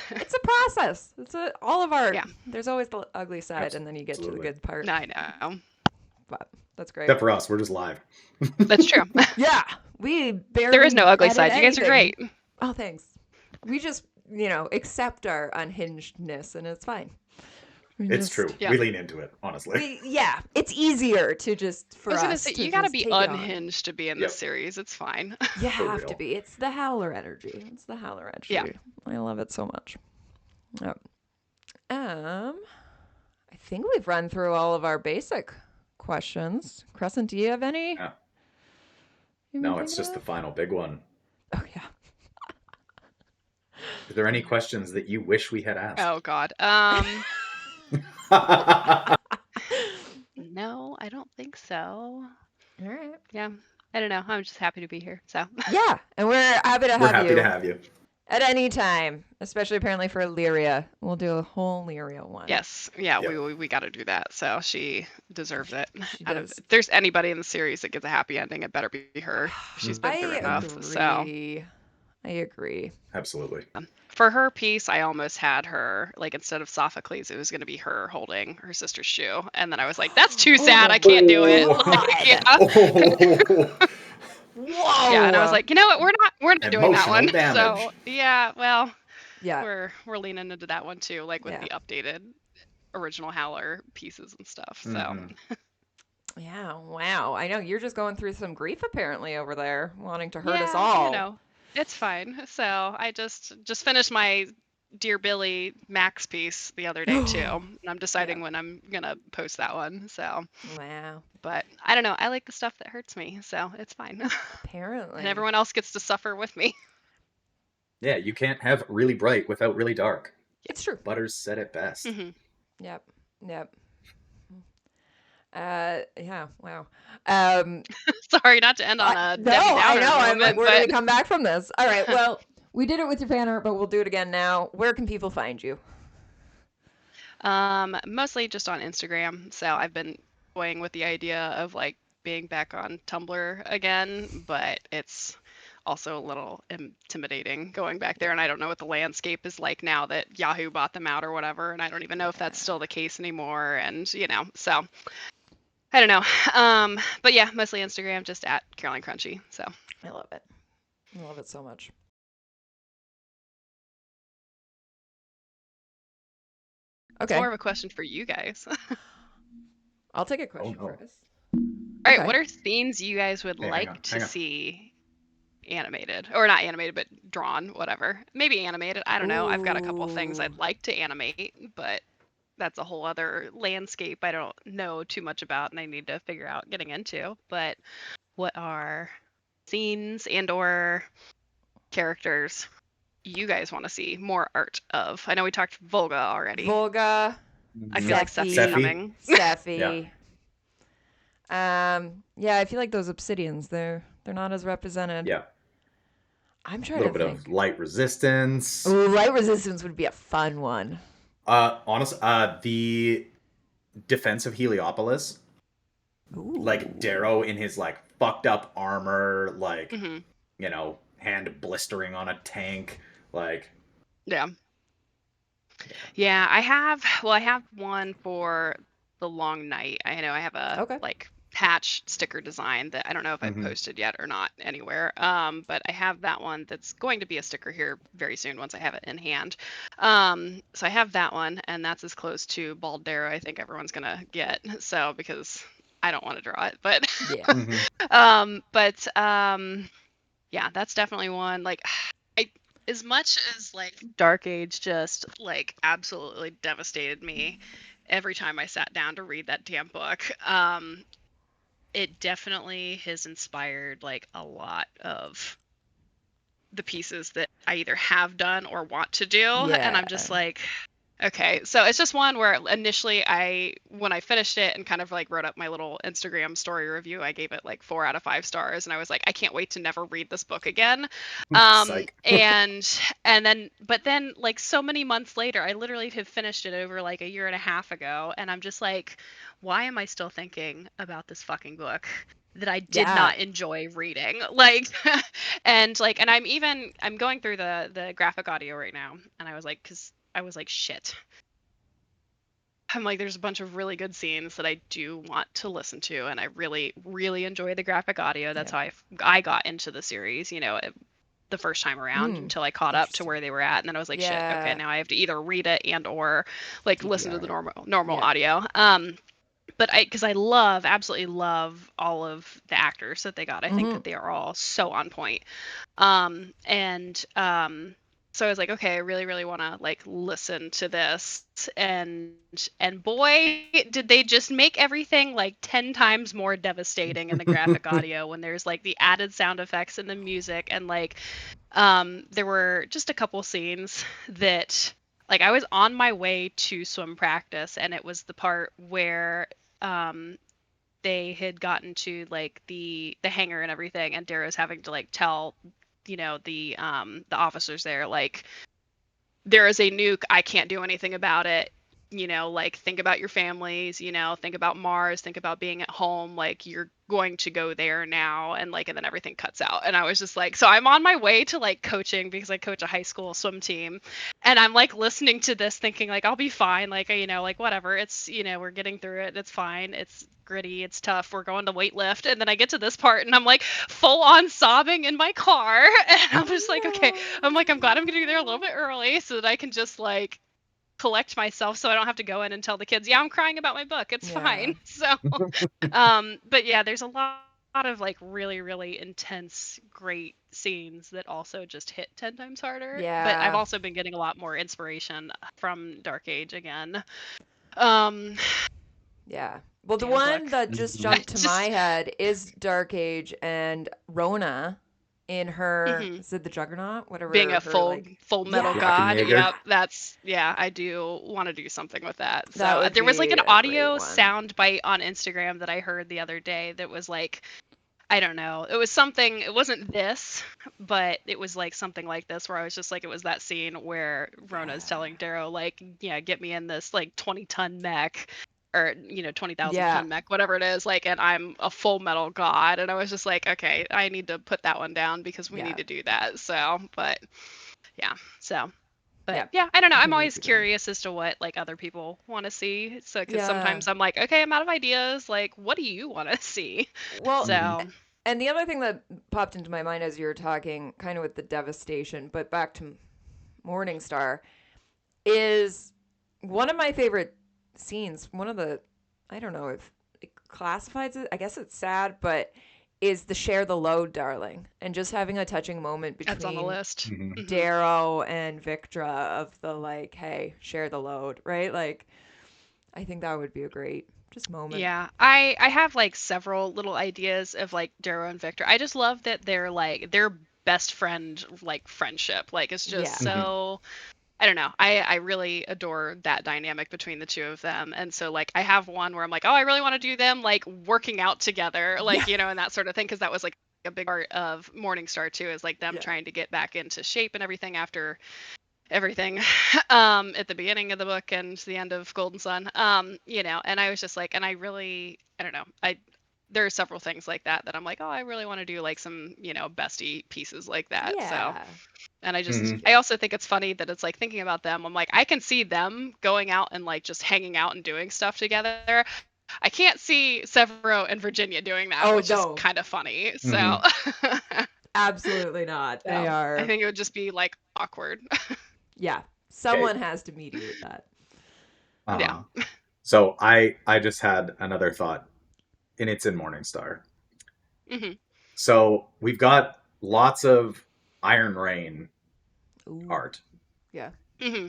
it's a process. All of art. yeah, There's always the ugly side, and then you get to the Absolutely. good part. I know. But That's great. Except for us, we're just live. That's true. Yeah, we barely. There is no ugly edit side. You guys are anything. great. Oh, thanks. We just, accept our unhingedness, and it's fine. It's true. Yeah. We lean into it, honestly. It's easier to just I was gonna say, you gotta be take it on. unhinged to be in Yep. this series. It's fine. You For have real. to be. It's the howler energy. It's the howler energy. Yeah. I love it so much. Yep. I think we've run through all of our basic questions. Crescent, do you have any? Yeah. You No, been it's thinking just the of? final big one. Oh yeah. Are there any questions that you wish we had asked? Oh God. No, I don't think so. All right. Yeah. I don't know. I'm just happy to be here. So Yeah, and we're happy to have We're happy you to have you. at any time, especially apparently for Lyria. We'll do a whole Lyria one. yes, yeah, Yep. we got to do that. So she deserves it. She Out of, does. if there's anybody in the series that gets a happy ending, it better be her. She's been through enough. So I agree. Absolutely. for her piece, I almost had her, like, instead of Sophocles, it was going to be her holding her sister's shoe, and then I was like, that's too sad. I can't do it. Like, yeah. Oh. Whoa. Yeah, and I was like, you know what? We're not doing that Emotional one. damage. So yeah, well, yeah. we're leaning into that one too, like with the updated original Howler pieces and stuff. So Mhm. Yeah, wow. I know you're just going through some grief apparently over there, wanting to hurt us yeah, all. you know, it's fine. So I just finished my Dear Billy Max piece the other day too, and I'm deciding when I'm gonna post that one. So Wow. but I don't know. I like the stuff that hurts me, so it's fine. Apparently. And everyone else gets to suffer with me. Yeah, you can't have really bright without really dark. It's true. Butters said it best. Mm-hmm. Yep. Yeah, wow. Sorry, not to end on a Debbie Downer I know. I'm like, moment, where do we but come back from this? All right, well, we did it with your fan art, but we'll do it again now. Where can people find you? mostly just on Instagram. So I've been toying with the idea of like being back on Tumblr again, but it's also a little intimidating going back there, and I don't know what the landscape is like now that Yahoo bought them out or whatever, and I don't even know if that's still the case anymore, and so I don't know. But yeah, mostly Instagram, just at Caroline Krunchy. So I love it. I love it so much. it's more of a question for you guys. I'll take a question no. first. All right, what are scenes you guys would Hey, like to see animated, or not animated, but drawn, whatever? Maybe animated. I don't know. I've got a couple of things I'd like to animate, but that's a whole other landscape I don't know too much about, and I need to figure out getting into. But what are scenes and or characters you guys want to see more art of? I know we talked Volga already. Volga. I feel like Sephi's coming. Sephi. Yeah, I feel like those obsidians, they're not as represented. Yeah. I'm trying to think. A little bit of light resistance. Ooh, light resistance would be a fun one. Honestly, the defense of Heliopolis. Ooh. Like Darrow in his like fucked up armor, like Mm-hmm. Hand blistering on a tank, like Yeah, I have one for the long night. I know I have a like patch sticker design that I don't know if I've posted yet or not anywhere. But I have that one that's going to be a sticker here very soon once I have it in hand. So I have that one, and that's as close to Bald Darrow I think everyone's gonna get. So because I don't want to draw it, but yeah, that's definitely one. Like as much as like Dark Age just like absolutely devastated me every time I sat down to read that damn book, it definitely has inspired like a lot of the pieces that I either have done or want to do. And I'm just like, okay, so it's just one where initially when I finished it and kind of like wrote up my little Instagram story review, I gave it like 4 out of 5 stars, and I was like, I can't wait to never read this book again. and then like so many months later, I literally have finished it over like a year and a half ago, and I'm just like, why am I still thinking about this fucking book that I did not enjoy reading? Like and I'm going through the graphic audio right now, and I was like, shit. I'm like, there's a bunch of really good scenes that I do want to listen to, and I really, really enjoy the graphic audio. That's Yeah. how I got into the series, the first time around until I caught up to Interesting. where they were at, and then I was like, shit, okay, Yeah. now I have to either read it and or like listen to the DVR. normal Yeah. audio. But because I absolutely love all of the actors that they got. I think that they are all so on point. And so I was like, okay, I really, really want to like listen to this. And boy, did they just make everything like 10 times more devastating in the graphic audio when there's like the added sound effects and the music. And like there were just a couple scenes that like I was on my way to swim practice, and it was the part where um they had gotten to like the hangar and everything, and Darrow's having to like tell the officers there, like, there is a nuke, I can't do anything about it, like, think about your families, think about Mars, think about being at home, like, you're going to go there now, and like, and then everything cuts out, and I was just like, so I'm on my way to like coaching because I coach a high school swim team, and I'm like listening to this thinking like I'll be fine, like, like whatever, it's, we're getting through it, it's fine, it's gritty, it's tough, we're going to weight lift, and then I get to this part and I'm like full on sobbing in my car and I'm just like, okay, I'm like, I'm glad I'm getting there a little bit early so that I can just like collect myself so I don't have to go in and tell the kids, yeah, I'm crying about my book, it's fine. So but yeah, there's a lot of like really, really intense great scenes that also just hit 10 times harder. But I've Yeah. also been getting a lot more inspiration from Dark Age again. um Yeah. Well, the Damn one book. that just Mhm. jumped to my Just head is Dark Age and Rona in her, mhm. is it the Juggernaut? Being Whatever a her, full like, full metal yeah, Black and god. Jaeger. Yep, that's, yeah, I do want to do something with that. So that would there was like be an a great audio one. sound bite on Instagram that I heard the other day that was like, I don't know, it was something, it wasn't this, but it was like something like this where I was just like, it was that scene where Rona's Yeah. telling Darrow like, yeah, get me in this like 20-ton mech, or 20,000 Yeah. ton mech, whatever it is, like, and I'm a full metal god, and I was just like, okay, I need to put that one down because we Yeah. need to do that. So but yeah, so, but Yeah. yeah, I don't know, I I'm think it would always be great. curious as to what like other people want to see, so because Yeah. sometimes I'm like, okay, I'm out of ideas, like, what do you want to see? Well, Mhm. So and the other thing that popped into my mind as you were talking, kind of with the devastation, but back to Morningstar, is one of my favorite scenes. One of the, I don't know if it classifies it, I guess it's sad, but is the share the load, darling, and just having a touching moment that's on the between list. Mhm. Hmm. Darrow and Victra of the like, hey, share the load, right? Like, I think that would be a great just moment. Yeah, I have like several little ideas of like Darrow and Victor. I just love that they're like their best friend like friendship. Like, it's just Yeah. Mhm. so, I don't know. I really adore that dynamic between the two of them. And so like I have one where I'm like, oh, I really want to do them like working out together, Yeah. like, and that sort of thing, because that was like a big part of Morningstar too, is like them Yeah. trying to get back into shape and everything after everything at the beginning of the book and the end of Golden Sun. And I was just like, and I really, I don't know, there are several things like that I'm like, oh, I really want to do like some, bestie pieces like that. So, Yeah. and Mhm. I also think it's funny that it's like thinking about them, I'm like, I can see them going out and like just hanging out and doing stuff together. I can't see Severo and Virginia doing that, Oh which is no, kind of funny. So Mhm. absolutely not. They so I are, think it would just be like awkward. yeah. Okay. Someone has to mediate that. Yeah. Uh, so I just had another thought, and it's in Morningstar. Hmm. So we've got lots of Iron Rain Ooh. art. Yeah. Hmm.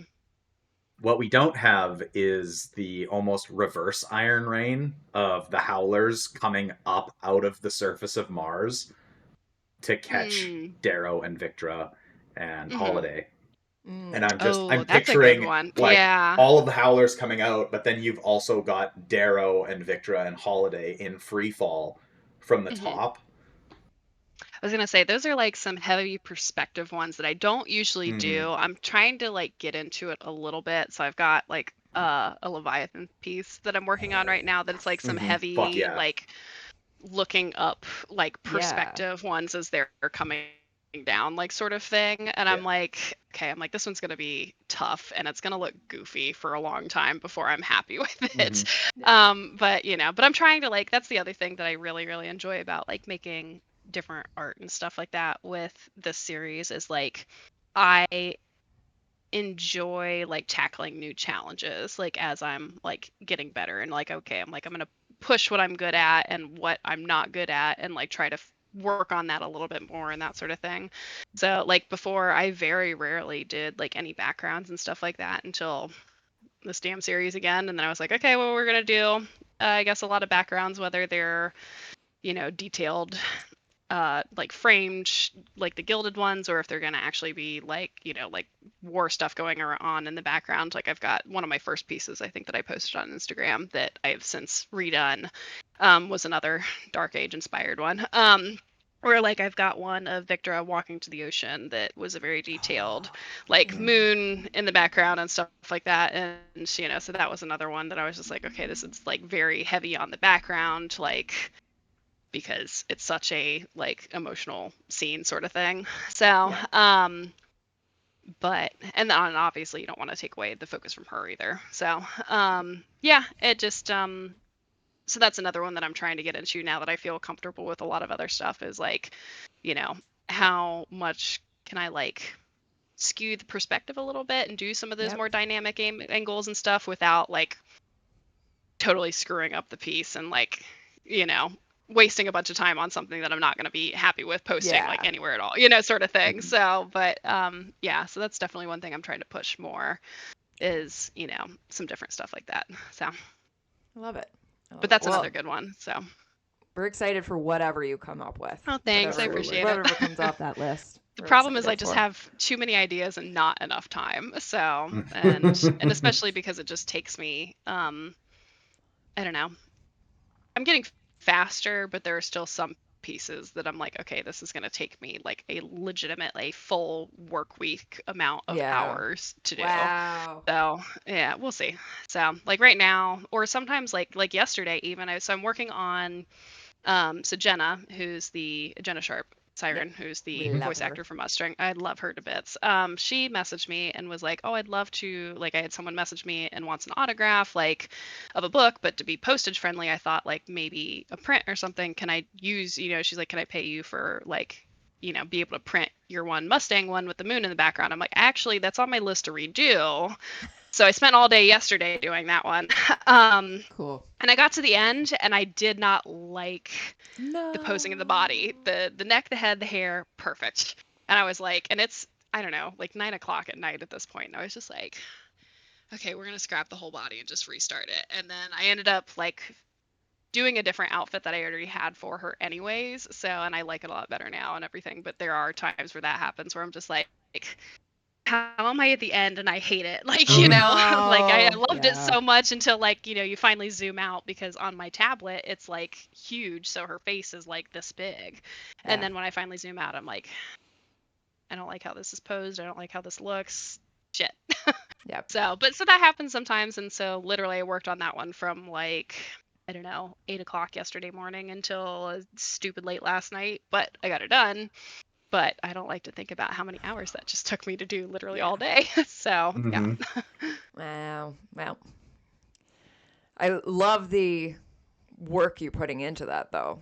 What we don't have is the almost reverse Iron Rain of the Howlers coming up out of the surface of Mars to catch Mm. Darrow and Victra and Hmm. Holiday. And Mm. I'm Oh, that's a good picturing one. like Yeah. all of the Howlers coming out, but then you've also got Darrow and Victra and Holiday in free fall from the Hmm. top. I was gonna say those are like some heavy perspective ones that I don't usually Mm. do. I'm trying to like get into it a little bit. So I've got like a Leviathan piece that I'm working on right Oh, now, that it's like some yes. Hmm. Fuck heavy yeah. like looking up like Yeah. perspective ones as they're coming down like sort of thing, and Yeah. I'm like, okay, I'm like, this one's gonna be tough and it's gonna look goofy for a long time before I'm happy with it. But but I'm trying to like, that's the other thing that I really really enjoy about like making different art and stuff like that with this series is like I enjoy like tackling new challenges like as I'm like getting better and like okay, I'm like I'm going to push what I'm good at and what I'm not good at and like try to work on that a little bit more and that sort of thing. So like before I very rarely did like any backgrounds and stuff like that until this damn series again, and then I was like, okay, well we're going to do I guess a lot of backgrounds, whether they're detailed like framed like the gilded ones, or if they're going to actually be like like war stuff going on in the background. Like I've got one of my first pieces I think that I posted on Instagram that I have since redone, was another Dark Age inspired one, where like I've got one of Victra walking to the ocean that was a very detailed like moon in the background and stuff like that. And so that was another one that I was just like, okay, this is like very heavy on the background, like because it's such a like emotional scene sort of thing. So but and then obviously you don't want to take away the focus from her either. So yeah, it just so that's another one that I'm trying to get into now that I feel comfortable with a lot of other stuff, is like how much can I like skew the perspective a little bit and do some of those more dynamic angles and stuff without like totally screwing up the piece and like wasting a bunch of time on something that I'm not going to be happy with posting like anywhere at all, sort of thing. So but yeah, so that's definitely one thing I'm trying to push more is some different stuff like that. So I love it. But that's another good one. So we're excited for whatever you come up with. Oh, thanks. I appreciate it. Whatever comes off that list. The problem is I just have too many ideas and not enough time. So and especially because it just takes me I don't know. I'm getting faster, but there are still some pieces that I'm like, okay, this is going to take me like a legitimately full work week amount of hours to do. Wow. So yeah, we'll see. So like right now, or sometimes like yesterday even, I'm working on so Jenna, who's the Jenna Sharp Siren, who's the voice actor for Mustang. I love her to bits. She messaged me and was like, oh, I'd love to, like, I had someone message me and wants an autograph, like, of a book, but to be postage friendly, I thought, like, maybe a print or something. Can I use, she's like, can I pay you for, like, be able to print your one Mustang one with the moon in the background? I'm like, actually, that's on my list to redo. So I spent all day yesterday doing that one. Cool. And I got to the end and I did not like the posing of the body, the neck, the head, the hair, perfect. And I was like, and it's, I don't know, like 9 o'clock at night at this point. And I was just like, okay, we're going to scrap the whole body and just restart it. And then I ended up like doing a different outfit that I already had for her anyways. So, and I like it a lot better now and everything. But there are times where that happens where I'm just like, how am I at the end and I hate it? Like, like I loved it so much until like, you finally zoom out, because on my tablet, it's like huge. So her face is like this big. And then when I finally zoom out, I'm like, I don't like how this is posed. I don't like how this looks. Shit. Yep. So that happens sometimes. And so literally I worked on that one from like, I don't know, 8 o'clock yesterday morning until stupid late last night, but I got it done. But I don't like to think about how many hours that just took me to do literally all day. So, yeah. Wow. Well, I love the work you're putting into that, though.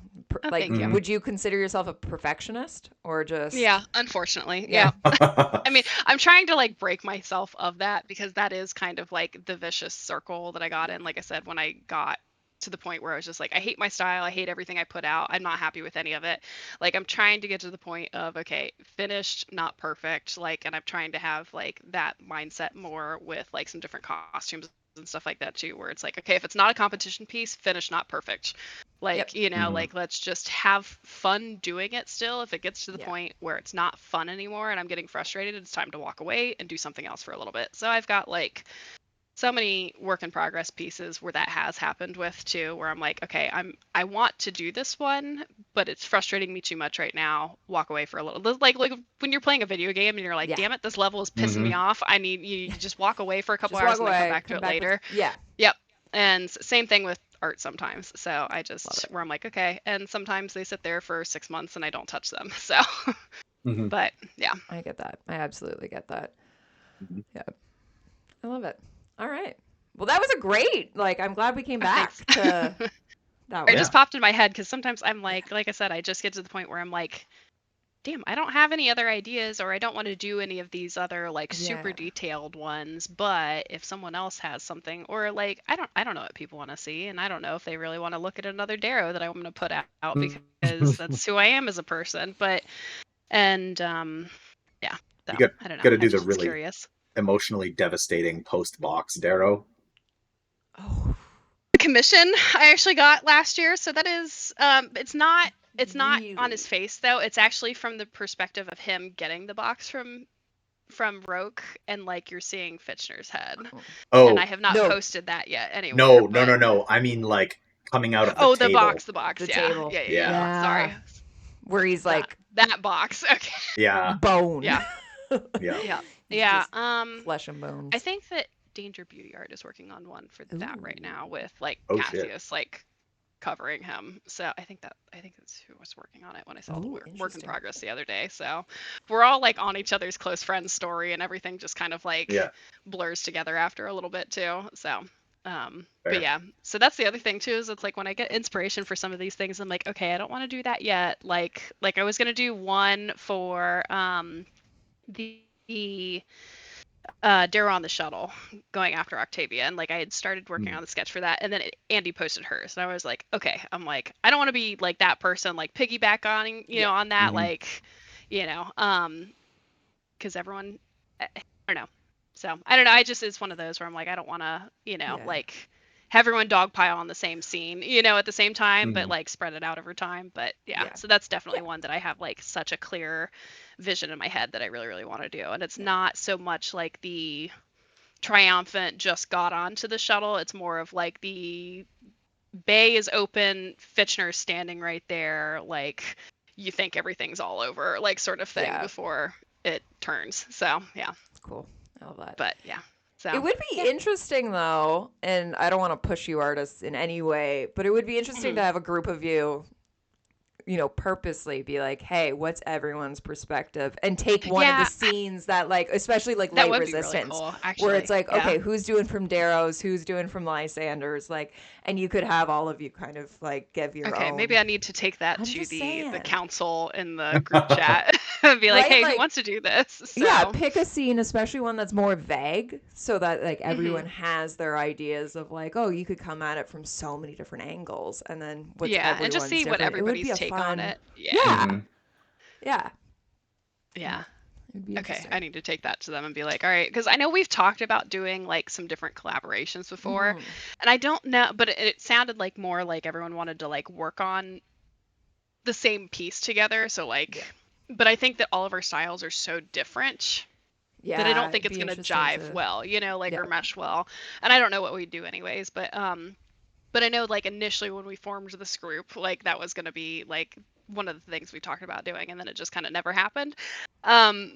Thank you. Would you consider yourself a perfectionist or just? Yeah, unfortunately. Yeah. I mean, I'm trying to like break myself of that, because that is kind of like the vicious circle that I got in. Like I said, when I got to the point where I was just like, I hate my style. I hate everything I put out. I'm not happy with any of it. Like, I'm trying to get to the point of, okay, finished, not perfect. Like, and I'm trying to have like that mindset more with like some different costumes and stuff like that too, where it's like, okay, if it's not a competition piece, finished, not perfect. Like, like, let's just have fun doing it still. If it gets to the point where it's not fun anymore and I'm getting frustrated, it's time to walk away and do something else for a little bit. So I've got like so many work in progress pieces where that has happened with too, where I'm like, okay, I want to do this one, but it's frustrating me too much right now. Walk away for a little. Like when you're playing a video game and you're like, damn it, this level is pissing me off. I need you just walk away for a couple hours and then come back to it later. Yep. And same thing with art sometimes. So I just, where I'm like, okay. And sometimes they sit there for 6 months and I don't touch them. So Mhm. But yeah. I get that. I absolutely get that. Mhm. Yeah. I love it. All right. Well, that was a great, like, I'm glad we came back Thanks. to that It one. just popped in my head because sometimes I'm like I said, I just get to the point where I'm like, damn, I don't have any other ideas, or I don't want to do any of these other like super Yeah. detailed ones. But if someone else has something, or like I don't know what people want to see, and I don't know if they really want to look at another Darrow that I'm going to put out because that's who I am as a person. But and yeah, so You I don't know. got to I do the just was really curious. emotionally devastating post box Darrow. Oh, The commission I actually got last year, so that is it's not on his really? face though. It's actually from the perspective of him getting the box from Roke, and like you're seeing Fitchner's head. And I Oh, have not No, posted that yet anywhere, no, no, but no, no. I mean, like coming out of the oh, table. the box, the yeah, table. Yeah. Sorry, Where he's that like that box. Okay, Yeah. bone. yeah, Yeah. yeah, He's yeah. just flesh and bones. I think that Danger Beauty Art is working on one for that right Ooh. now with like Oh shit. Cassius like covering him. So I think that's who was working on it when I saw the Ooh, work in interesting. progress the other day. So we're all like on each other's close friends story, and everything just kind of Yeah. like blurs together after a little bit too. So but Fair. yeah, so that's the other thing too, is it's like when I get inspiration for some of these things, I'm like, okay, I don't want to do that yet. Like I was gonna do one for the Darrow on the shuttle going after Octavia, and like I had started working Mm. on the sketch for that, and then Andy posted hers, and I was like, okay, I'm like, I don't want to be like that person, like piggyback on Yeah. on that, Mhm. like, because everyone, I don't know, so I don't know, I just it's one of those where I'm like, I don't want to, Yeah. like have everyone dogpile on the same scene, at the same time, but Mhm. like spread it out over time. But yeah, Yeah. so that's definitely Yeah. one that I have like such a clear vision in my head that I really, really want to do. And it's Yeah. not so much like the triumphant just got onto the shuttle. It's more of like the bay is open, Fitchner's standing right there, like you think everything's all over, like sort of thing Yeah. before it turns. So yeah, Cool. I love that. but yeah. So It would be yeah. interesting though, and I don't want to push you artists in any way, but it would be interesting to Mhm. have a group of you, purposely be like, hey, what's everyone's perspective? And take one of the Yeah, scenes that, like, especially like that light would be really resistance, cool, where it's actually. like, Yeah. okay, who's doing from Darrow's, who's doing from Lysanders, like, and you could have all of you kind of like give your Okay, maybe own. I need to take that I'm to just the saying. council in the group chat and be like, Right? hey, who Like, wants to do this? yeah, So, pick a scene, especially one that's more vague, so that like hmm everyone has their ideas of like, oh, you could come at it from so many different angles, and then what's yeah, and just everyone's see what different. It would be everybody's a take on fun, it. Yeah. yeah, Mhm. yeah, Yeah. it'd be Okay, interesting. I need to take that to them and be like, all right, because I know we've talked about doing like some different collaborations before, Mm-hmm. and I don't know, but it sounded like more like everyone wanted to like work on the same piece together. So Yeah, like, but I think that all of our styles are so different that I don't yeah, think it'd it's be gonna interesting jive to, well, like yeah, or mesh well. And I don't know what we do anyways, but I know like initially when we formed this group, like that was gonna be like one of the things we talked about doing, and then it just kind of never happened.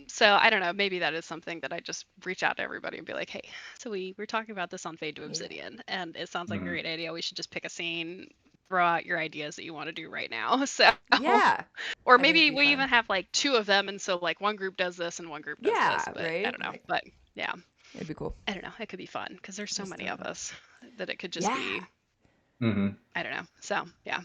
So I don't know, maybe that is something that I just reach out to everybody and be like, hey, so we were talking about this on Fade to yeah, Obsidian, and it sounds like a Mhm. great idea. We should just pick a scene, throw out your ideas that you want to do right now. So yeah. or I think it'd maybe be we fun. even have like two of them, and so like one group does this and one group does Yeah, this, but I right. don't know. Like, But yeah, it'd be cool. I don't know. It could be fun because there's so Just many throw of it out. us that it could just Yeah, be, Mhm. I don't know. So yeah.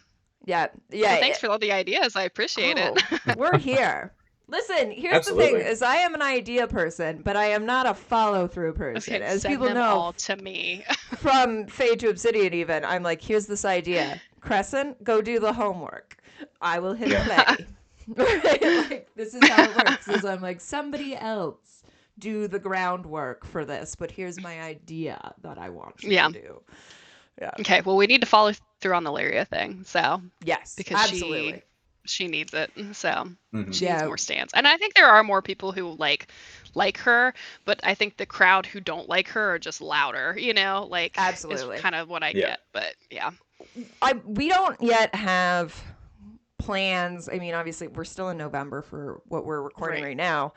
yeah, yeah. Well, thanks for all the ideas. I appreciate it. Oh, we're here. Listen, here's the thing: Absolutely. is I am an idea person, but I am not a follow through person. Okay, As send people them know all to me. from Fade to Obsidian, even I'm like, here's this idea. Crescent, go do the homework. I will hit Yeah. play. Right? Like this is how it works. Is I'm like somebody else do the groundwork for this, but here's my idea that I want you Yeah. to do. Yeah. Okay. Well, we need to follow through on the Lyria thing. So Yes, because absolutely. she needs it. So Mhm. she needs Yeah. more stands. And I think there are more people who like her, but I think the crowd who don't like her are just louder, like is Absolutely. kind of what I Yeah. get. But yeah. We don't yet have plans. I mean, obviously, we're still in November for what we're recording Right. right now.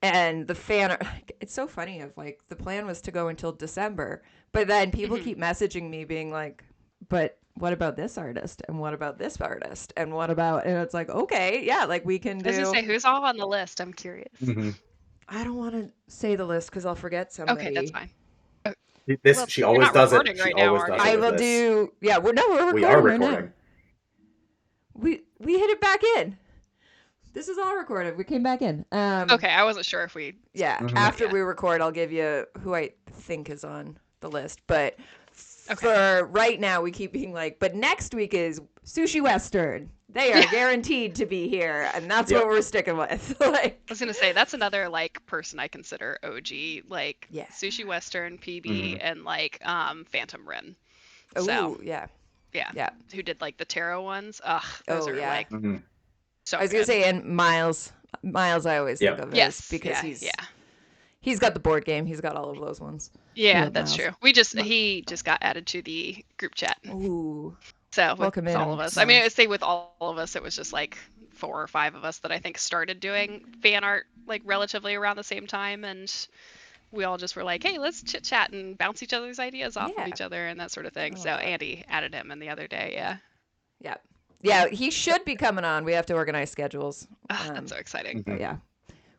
And the fan, it's so funny. Of like, the plan was to go until December, but then people hmm keep messaging me being like, but what about this artist? And what about this artist? And what about, and it's like, okay, yeah, like we can I was do. gonna say, who's all on the list? I'm curious. I don't want to say the list because I'll forget somebody. Okay, that's fine. This Well, she you're always not does it. recording She right now, always are does you? it I with will this. do. Yeah, we're recording. We are right now. recording. We hit it back in. This is all recorded. We came back in. Okay, I wasn't sure if we. Yeah. After we record, I'll give you who I think is on the list. But for right now, we keep being like, but next week is Sushi Western. They are guaranteed to be here, and that's what we're sticking with. Like, I was gonna say that's another like person I consider OG, like Sushi Western, PB, and like Phantom Rin. So yeah. Who did like the tarot ones? Ugh, those are like so. I was gonna say, and Miles, I always think of as because he's got the board game. He's got all of those ones. Yeah, that's true. He just got added to the group chat. Ooh. So welcome with in. all of us. I mean, I'd say with all of us, it was just like 4 or 5 of us that I think started doing fan art like relatively around the same time, and we all just were like, hey, let's chit chat and bounce each other's ideas off of each other and that sort of thing. So Andy added him in the other day. Yeah, he should be coming on. We have to organize schedules. That's so exciting. But yeah,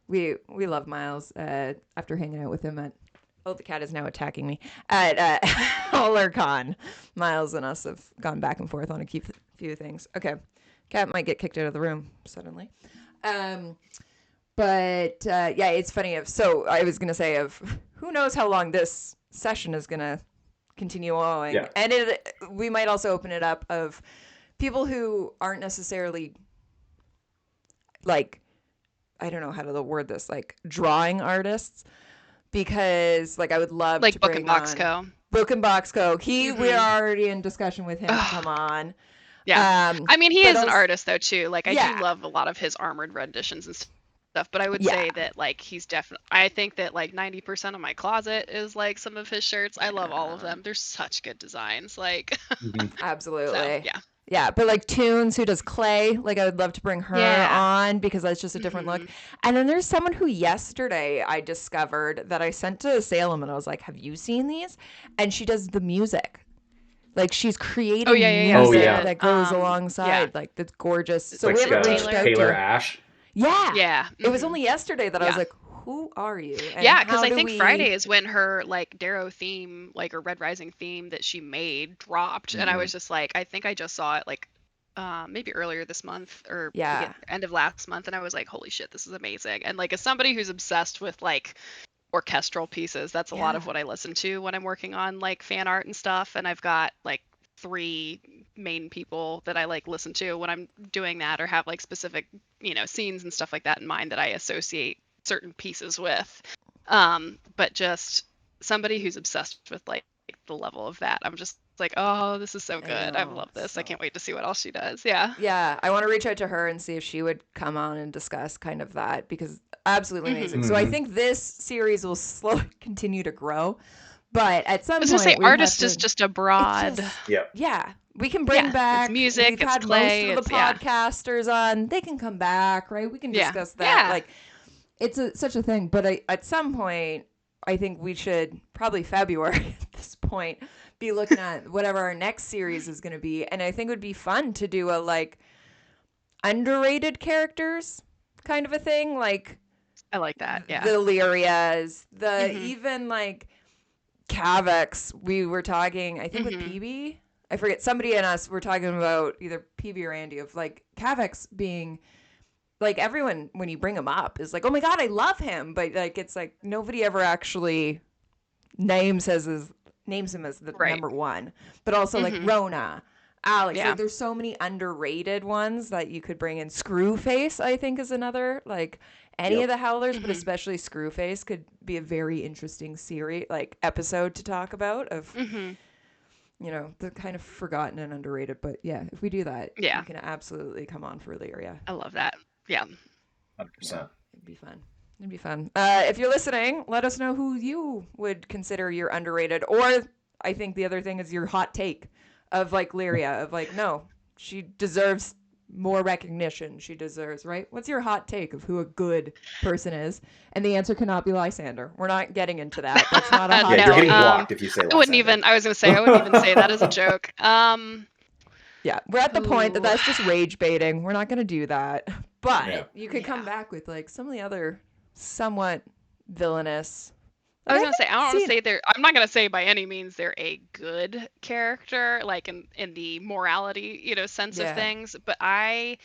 we love Miles. After hanging out with him at the cat is now attacking me at HollerCon. Miles and us have gone back and forth on a few things. Okay, cat might get kicked out of the room suddenly. But yeah, it's funny. So I was gonna say who knows how long this session is gonna continue going, and we might also open it up of people who aren't necessarily like, I don't know how to word this, like drawing artists, because like I would love like to Book bring and Box Co. Book and Box Co. We're already in discussion with him to come on. Yeah. I mean, he is an artist though too. Like I do love a lot of his armored renditions and stuff, but I would say that like he's definitely, I think that like 90% of my closet is like some of his shirts. I love all of them. They're such good designs. Like absolutely. So, yeah, but like Tunes, who does clay, like I would love to bring her on because that's just a different look. And then there's someone who yesterday I discovered that I sent to Salem, and I was like, have you seen these? And she does the music. Like she's creating music that goes alongside, like that's gorgeous. So like we haven't reached out Taylor to Ash. Yeah. It was only yesterday that I was like, who are you? And because I think Friday is when her like Darrow theme, like her Red Rising theme that she made dropped, and I was just like, I think I just saw it like maybe earlier this month or end of last month, and I was like, holy shit, this is amazing. And like as somebody who's obsessed with like orchestral pieces, that's a lot of what I listen to when I'm working on like fan art and stuff, and I've got like 3 main people that I like listen to when I'm doing that, or have like specific scenes and stuff like that in mind that I associate certain pieces with, but just somebody who's obsessed with like the level of that, I'm just like, oh, this is so good. I love this. I can't wait to see what else she does. Yeah, I want to reach out to her and see if she would come on and discuss kind of that, because absolutely amazing. So I think this series will slowly continue to grow, but at some point, I was gonna say artist is just a broad. Yeah, we can bring back it's music. We've had clay, most of the podcasters on. They can come back, right? We can discuss that. Like, it's such a thing. But at some point, I think we should, probably February at this point, be looking at whatever our next series is going to be. And I think it would be fun to do a like underrated characters kind of a thing. Like, I like that. Yeah. The Lyrias, even like Cavex. We were talking, I think with PB. I forget, somebody and us were talking about either PB or Andy of like Cavex being like, everyone when you bring him up is like, oh my god, I love him, but like it's like nobody ever actually names him as the number one. But also like Rona, Alex, like there's so many underrated ones that you could bring in. Screwface, I think, is another, like any of the Howlers, but especially Screwface could be a very interesting series, like episode to talk about of the kind of forgotten and underrated. But yeah, if we do that, you can absolutely come on for Illyria. I love that. Yeah. 100%. It'd be fun. If you're listening, let us know who you would consider your underrated, or I think the other thing is your hot take of like Lyria, of like, no, she deserves more recognition. She deserves, right? What's your hot take of who a good person is? And the answer cannot be Lysander. We're not getting into that. That's not a hot take. You're getting blocked if you say Lysander. I was going to say, I wouldn't even say that as a joke. Yeah, we're at the point that Ooh. that's just rage baiting. We're not going to do that. But Yeah. you could come Yeah. back with like some of the other somewhat villainous. I Like was gonna say, I don't want to seen. say I'm not gonna say by any means they're a good character, like in the morality, sense of Yeah. things. But I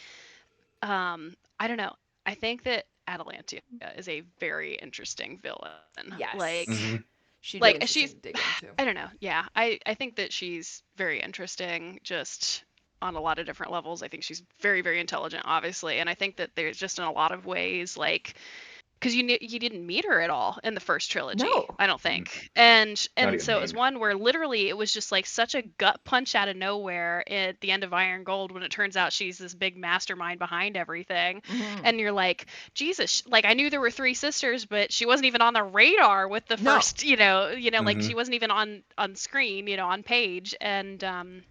don't know. I think that Atalantia is a very interesting villain. Yes. Like, Hmm. She'd be like interesting she's, to dig into. I don't know. Yeah, I think that she's very interesting, just on a lot of different levels. I think she's very, very intelligent, obviously, and I think that there's just in a lot of ways, like, because you didn't meet her at all in the first trilogy, No. I don't think. And Not and even so it was named. one where literally it was just like such a gut punch out of nowhere at the end of Iron Gold when it turns out she's this big mastermind behind everything. Mm-hmm. And you're like, Jesus, like I knew there were three sisters, but she wasn't even on the radar with the No. first, like Hmm. she wasn't even on screen, on page. And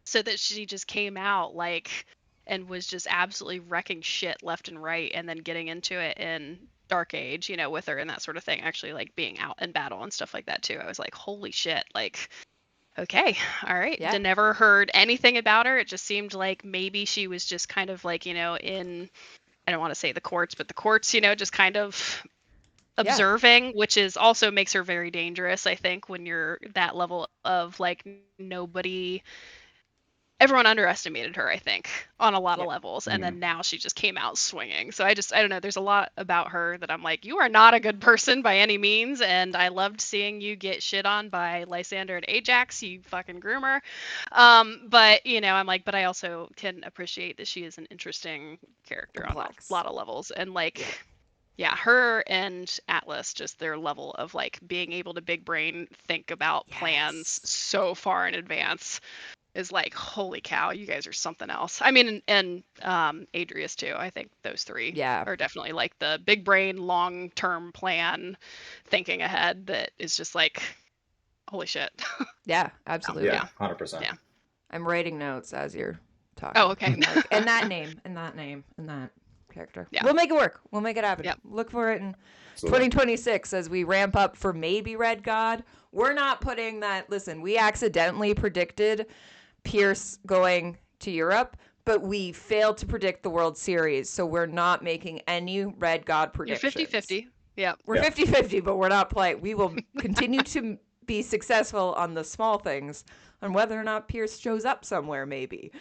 so that she just came out like and was just absolutely wrecking shit left and right and then getting into it in Dark Age, with her and that sort of thing, actually like being out in battle and stuff like that too. I was like, holy shit, like, okay, all right. Yeah. Never heard anything about her. It just seemed like maybe she was just kind of like, in, I don't want to say the courts, but the courts, just kind of Yeah. observing, which is also makes her very dangerous, I think, when you're that level of like nobody, everyone underestimated her, I think, on a lot of Yep. levels. And Hmm. then now she just came out swinging. So I don't know. There's a lot about her that I'm like, you are not a good person by any means. And I loved seeing you get shit on by Lysander and Ajax, you fucking groomer. But, I'm like, but I also can appreciate that she is an interesting character on a Complex. lot of levels. And like, Yeah. yeah, her and Atlas, just their level of like being able to big brain think about plans Yes. so far in advance is like, holy cow, you guys are something else. I mean, and Adrius too. I think those three Yeah. are definitely like the big brain, long term plan, thinking ahead that is just like, holy shit. Yeah. So, Absolutely. Yeah, yeah, 100%. yeah. I'm writing notes as you're Oh, talking. okay. I'm like, and that name, and that name, and that character. Yeah. We'll make it work. We'll make it happen. Yep. Look for it in Absolutely. 2026 as we ramp up for maybe Red God. We're not putting that. Listen, we accidentally predicted Pierce going to Europe, but we failed to predict the World Series. So we're not making any Red God You're predictions. 50-50. Yep. We're 50-50, but we're not playing. We will continue to be successful on the small things, on whether or not Pierce shows up somewhere, maybe.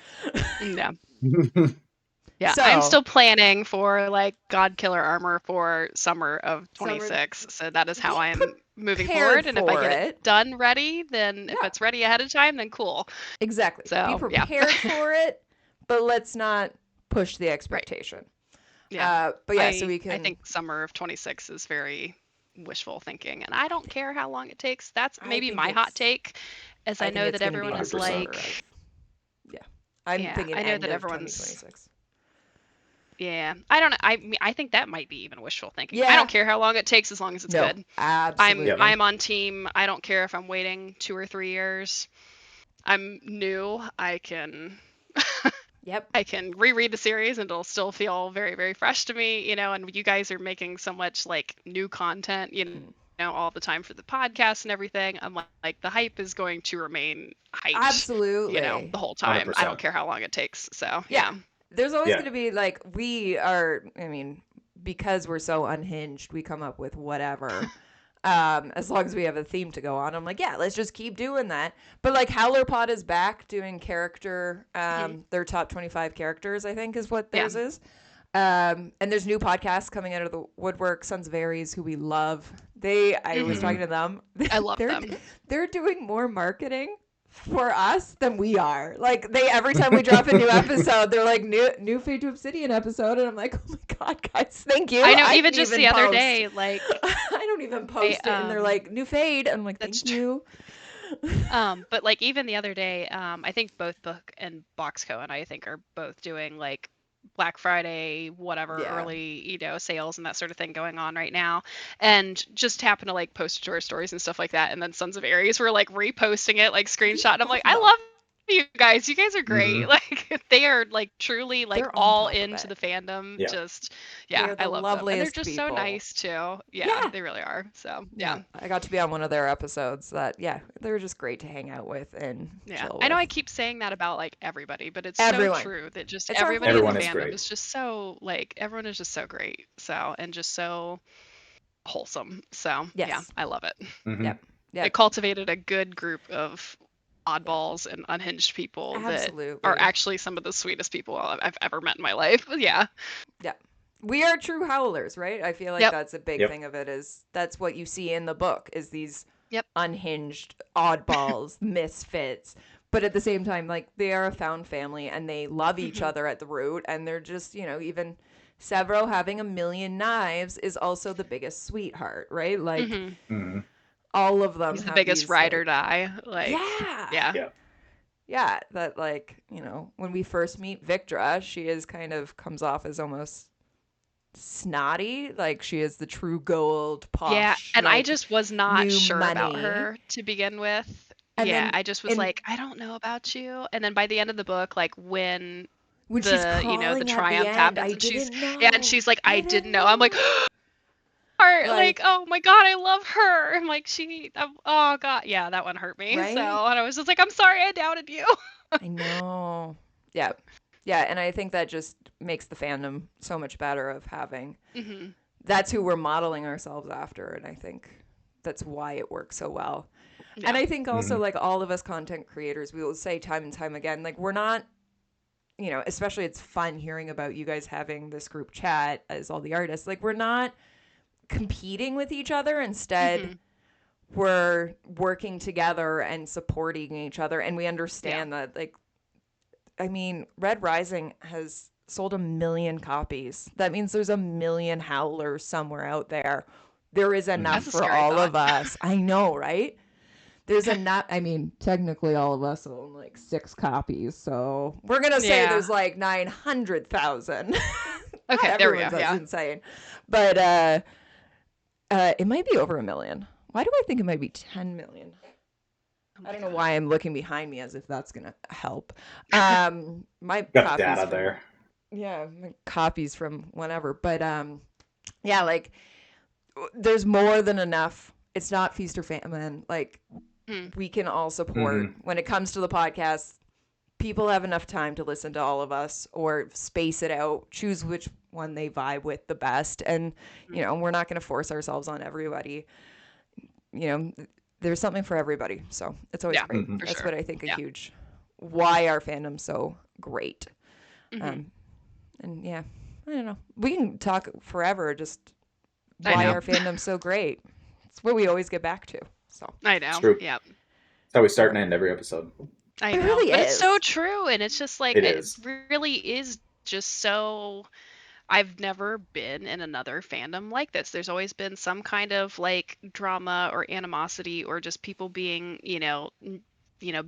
Yeah. Yeah, So, I'm still planning for like God Killer armor for summer of Summer- 26. So that is how Be I am moving prepared forward. And if I for get it. it done ready, then if Yeah. it's ready ahead of time, then cool. Exactly. Be So, yeah. prepared for it, but let's not push the Right. expectation. Yeah. But yeah, so we can. I think summer of 26 is very wishful thinking, and I don't care how long it takes. That's I maybe think my hot it's- take, as I I think know it's that going to be everyone is 100%. like, yeah. I'm yeah, thinking I know end that of everyone's, 2026. yeah, I don't know. I mean, I think that might be even wishful thinking. I Yeah. don't care how long it takes as long as it's No, good. absolutely. I'm on team. I don't care if I'm waiting 2 or 3 years. I'm new. Yep. I can reread the series and it'll still feel very, very fresh to me, and you guys are making so much like new content, all the time for the podcast and everything. I'm like the hype is going to remain hyped, Absolutely. the whole time. I don't 100%. care how long it takes. So, Yeah. There's always Yeah. going to be like, we are, I mean, because we're so unhinged, we come up with whatever. As long as we have a theme to go on, I'm like, yeah, let's just keep doing that. But like Howler Pod is back doing character, their top 25 characters, I think is what theirs is. And there's new podcasts coming out of the woodwork, Sons of Aries, who we love. I was talking to them. I love them. They're doing more marketing for us than we are. Like every time we drop a new episode, they're like new Fate to Obsidian episode, and I'm like, oh my god, guys, thank you. I know. I Even didn't just the other post. day, like I don't even post it, and they're like, new Fade. I'm like, that's thank you. but like even the other day, I think both Book and Boxco and I think are both doing like Black Friday, whatever, Yeah. early, sales and that sort of thing going on right now. And just happen to like post to our stories and stuff like that. And then Sons of Aries were like reposting it, like screenshot. And I'm like, I love You guys are great. Mhm. Like they are like truly like They're on all top of into it. the fandom. Yeah. Just They're I the love them. And they're loveliest just so people. nice too. Yeah, Yeah. they really are. So Yeah, I got to be on one of their episodes that, yeah, they're just great to hang out with and yeah. chill I know with. I keep saying that about like everybody, but it's so Everyone. true that just It's our everybody in the Everyone is family. fandom great. is just so like everyone is just so great. So and just so wholesome. So yeah, Yes. I love it. Mhm. Yep. It Yep. cultivated a good group of Yep. oddballs and unhinged people that are Absolutely. actually some of the sweetest people I've ever met in my life. Yeah. Yep. We are true howlers, right? I feel like Yep. that's a big Yep. thing of it is that's what you see in the book is these Yep. unhinged oddballs, misfits. But at the same time, like they are a found family and they love each Hmm. other at the root and they're just, even Severo having a million knives is also the biggest sweetheart, right? Like Hmm. Mhm. all of them He's the have biggest these ride or like die. Like, yeah. yeah. Yeah. Yeah, that like, when we first meet Victra, she is kind of comes off as almost snotty, like she is the true gold, Yeah, posh, and I like just was not new sure about money. her to begin with. And Yeah, then I just was in like, I don't know about you. And then by the end of the book, like when when she's the crawling at the triumph end, I happens and she's didn't yeah, and know. she's like, I I didn't didn't know. I'm like, know. heart, like, Like, oh my God, I love her. I'm like, oh God, yeah, that one hurt me. So, right? and I was just like, I'm sorry I doubted you. I know. Yeah. Yeah, and I think that just makes the fandom so much better of having Hmm. that's who we're modeling ourselves after, and I think that's why it works so well. And Yeah. I think also Mhm. like all of us content creators, we will say time and time again, like we're not, especially it's fun hearing about you guys having this group chat as all the artists. Like we're not competing with each other. Instead, Hmm. we're working together and supporting each other. And we Yeah. understand that, like, I mean, Red Rising has sold 1 million copies. That means there's 1 million howlers somewhere out there. There is enough That's Mhm. a for scary all thought. of us. I know, right? There's enough. I mean, technically, all of us own like 6 copies. So we're going to say Yeah. there's like 900,000. Not Okay, there we go. everyone's as Yeah. insane. But it might be over 1 million. Why do I think it might be 10 million? Oh I my don't know God. why I'm looking behind me as if that's gonna help. My Got the copies data from there. my copies from whenever, but yeah, like there's more than enough. It's not feast or famine. Like Hmm. we can all support Mhm. when it comes to the podcast. People have enough time to listen to all of us or space it out, choose which one they vibe with the best, and we're not going to force ourselves on everybody. You know, there's something for everybody. So it's always Yeah, great. Mhm. for That's sure. what I think a Yeah. huge why our fandom's so great. Hmm. Um, and yeah, I don't know. We can talk forever just I why know. our fandom's so great. It's what we always get back to. So I It's know. true. Yeah. It's how we start yeah, and end every episode. I it know. really But it's so is. true. And it's just like, It it is. really is just so. I've never been in another fandom like this. There's always been some kind of like drama or animosity or just people being,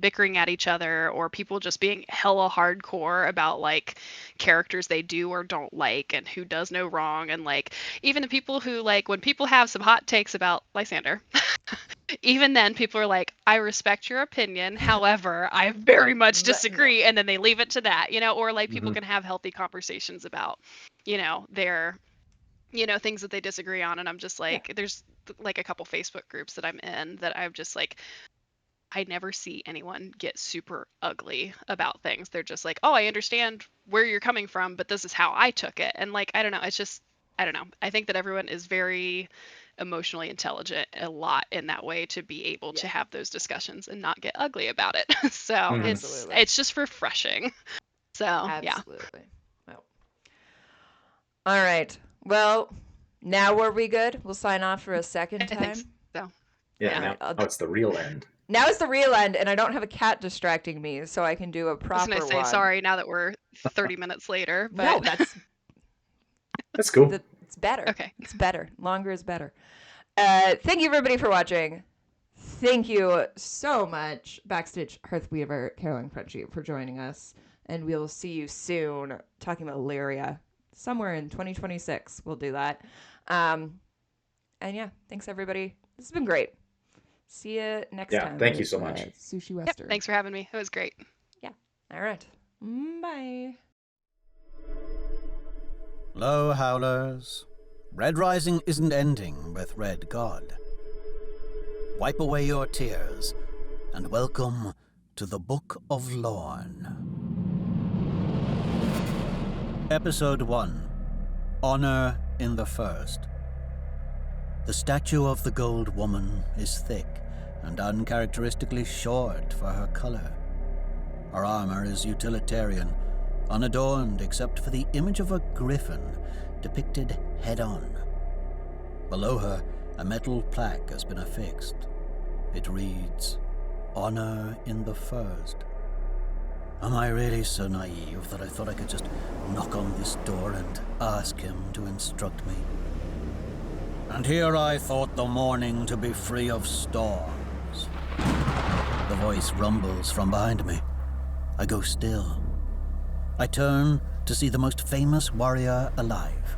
bickering at each other or people just being hella hardcore about like characters they do or don't like and who does no wrong. And like, even the people who like, when people have some hot takes about Lysander, even then people are like, I respect your opinion, however I very much But no. disagree, and then they leave it to that, or like people Mhm. can have healthy conversations about their things that they disagree on. And I'm just Yeah. like, there's like a couple Facebook groups that I'm in that I'm just like, I never see anyone get super ugly about things. They're just like, oh, I understand where you're coming from, but this is how I took it. And like, I don't know, it's just, I don't know, I think that everyone is very emotionally intelligent a lot in that way to be able Yeah. to have those discussions and not get ugly about it. So Mhm. it's Absolutely. it's just refreshing. So yeah. Absolutely. Well. All right. Well, now are we good? We'll sign off for a second I think time. so. Yeah. All Yeah. right. Now it's the real end. Now is the real end, and I don't have a cat distracting me, so I can do a I was gonna proper say one. sorry now that we're 30 minutes later, No, but That's cool. it's better. okay. It's better. Longer is better. Thank you everybody for watching. Thank you so much, Backstitch, Hearthweaver, Caroline Krunchy, for joining us. And we'll see you soon talking about Lyria. Somewhere in 2026, we'll do that. And yeah, thanks everybody. This has been great. See you next Yeah. time Thank you with so much. Sushi Yep. Western. Thanks for having me. It was great. All right. Bye. Lo, Howlers. Red Rising isn't ending with Red God. Wipe away your tears, and welcome to the Book of Lorne. Episode 1. Honor in the First. The statue of the Gold Woman is thick and uncharacteristically short for her color. Her armor is utilitarian, unadorned except for the image of a griffin depicted head-on. Below her, a metal plaque has been affixed. It reads, Honor in the First. Am I really so naive that I thought I could just knock on this door and ask him to instruct me? And here I thought the morning to be free of storms. The voice rumbles from behind me. I go still. I turn to see the most famous warrior alive.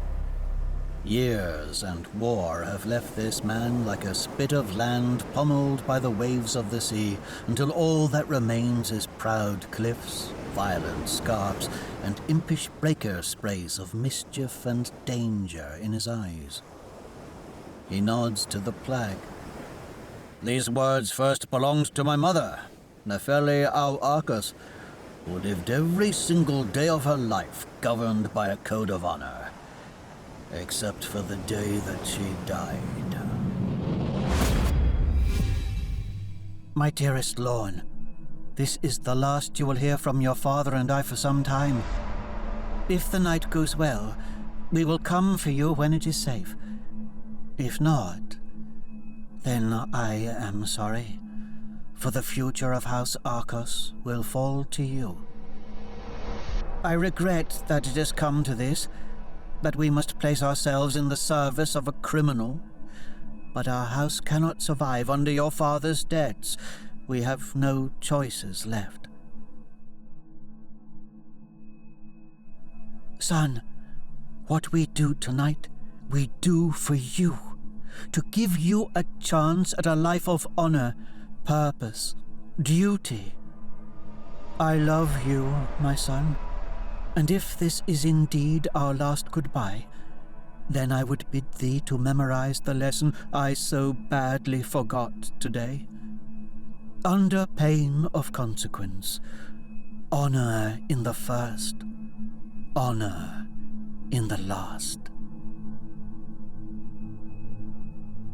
Years and war have left this man like a spit of land pummeled by the waves of the sea, until all that remains is proud cliffs, violent scarps, and impish breaker sprays of mischief and danger in his eyes. He nods to the plaque. These words first belonged to my mother, Nefeli au Arcus, who lived every single day of her life governed by a code of honor, except for the day that she died. My dearest Lorne, this is the last you will hear from your father and I for some time. If the night goes well, we will come for you when it is safe. If not, then I am sorry, for the future of House Arcos will fall to you. I regret that it has come to this, that we must place ourselves in the service of a criminal, but our house cannot survive under your father's debts. We have no choices left. Son, what we do tonight, we do for you, to give you a chance at a life of honor, purpose, duty. I love you, my son, and if this is indeed our last goodbye, then I would bid thee to memorize the lesson I so badly forgot today. Under pain of consequence, honor in the first, honor in the last.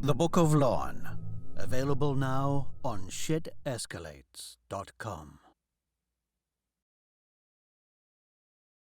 The Book of Lorne, available now on shitescalates.com.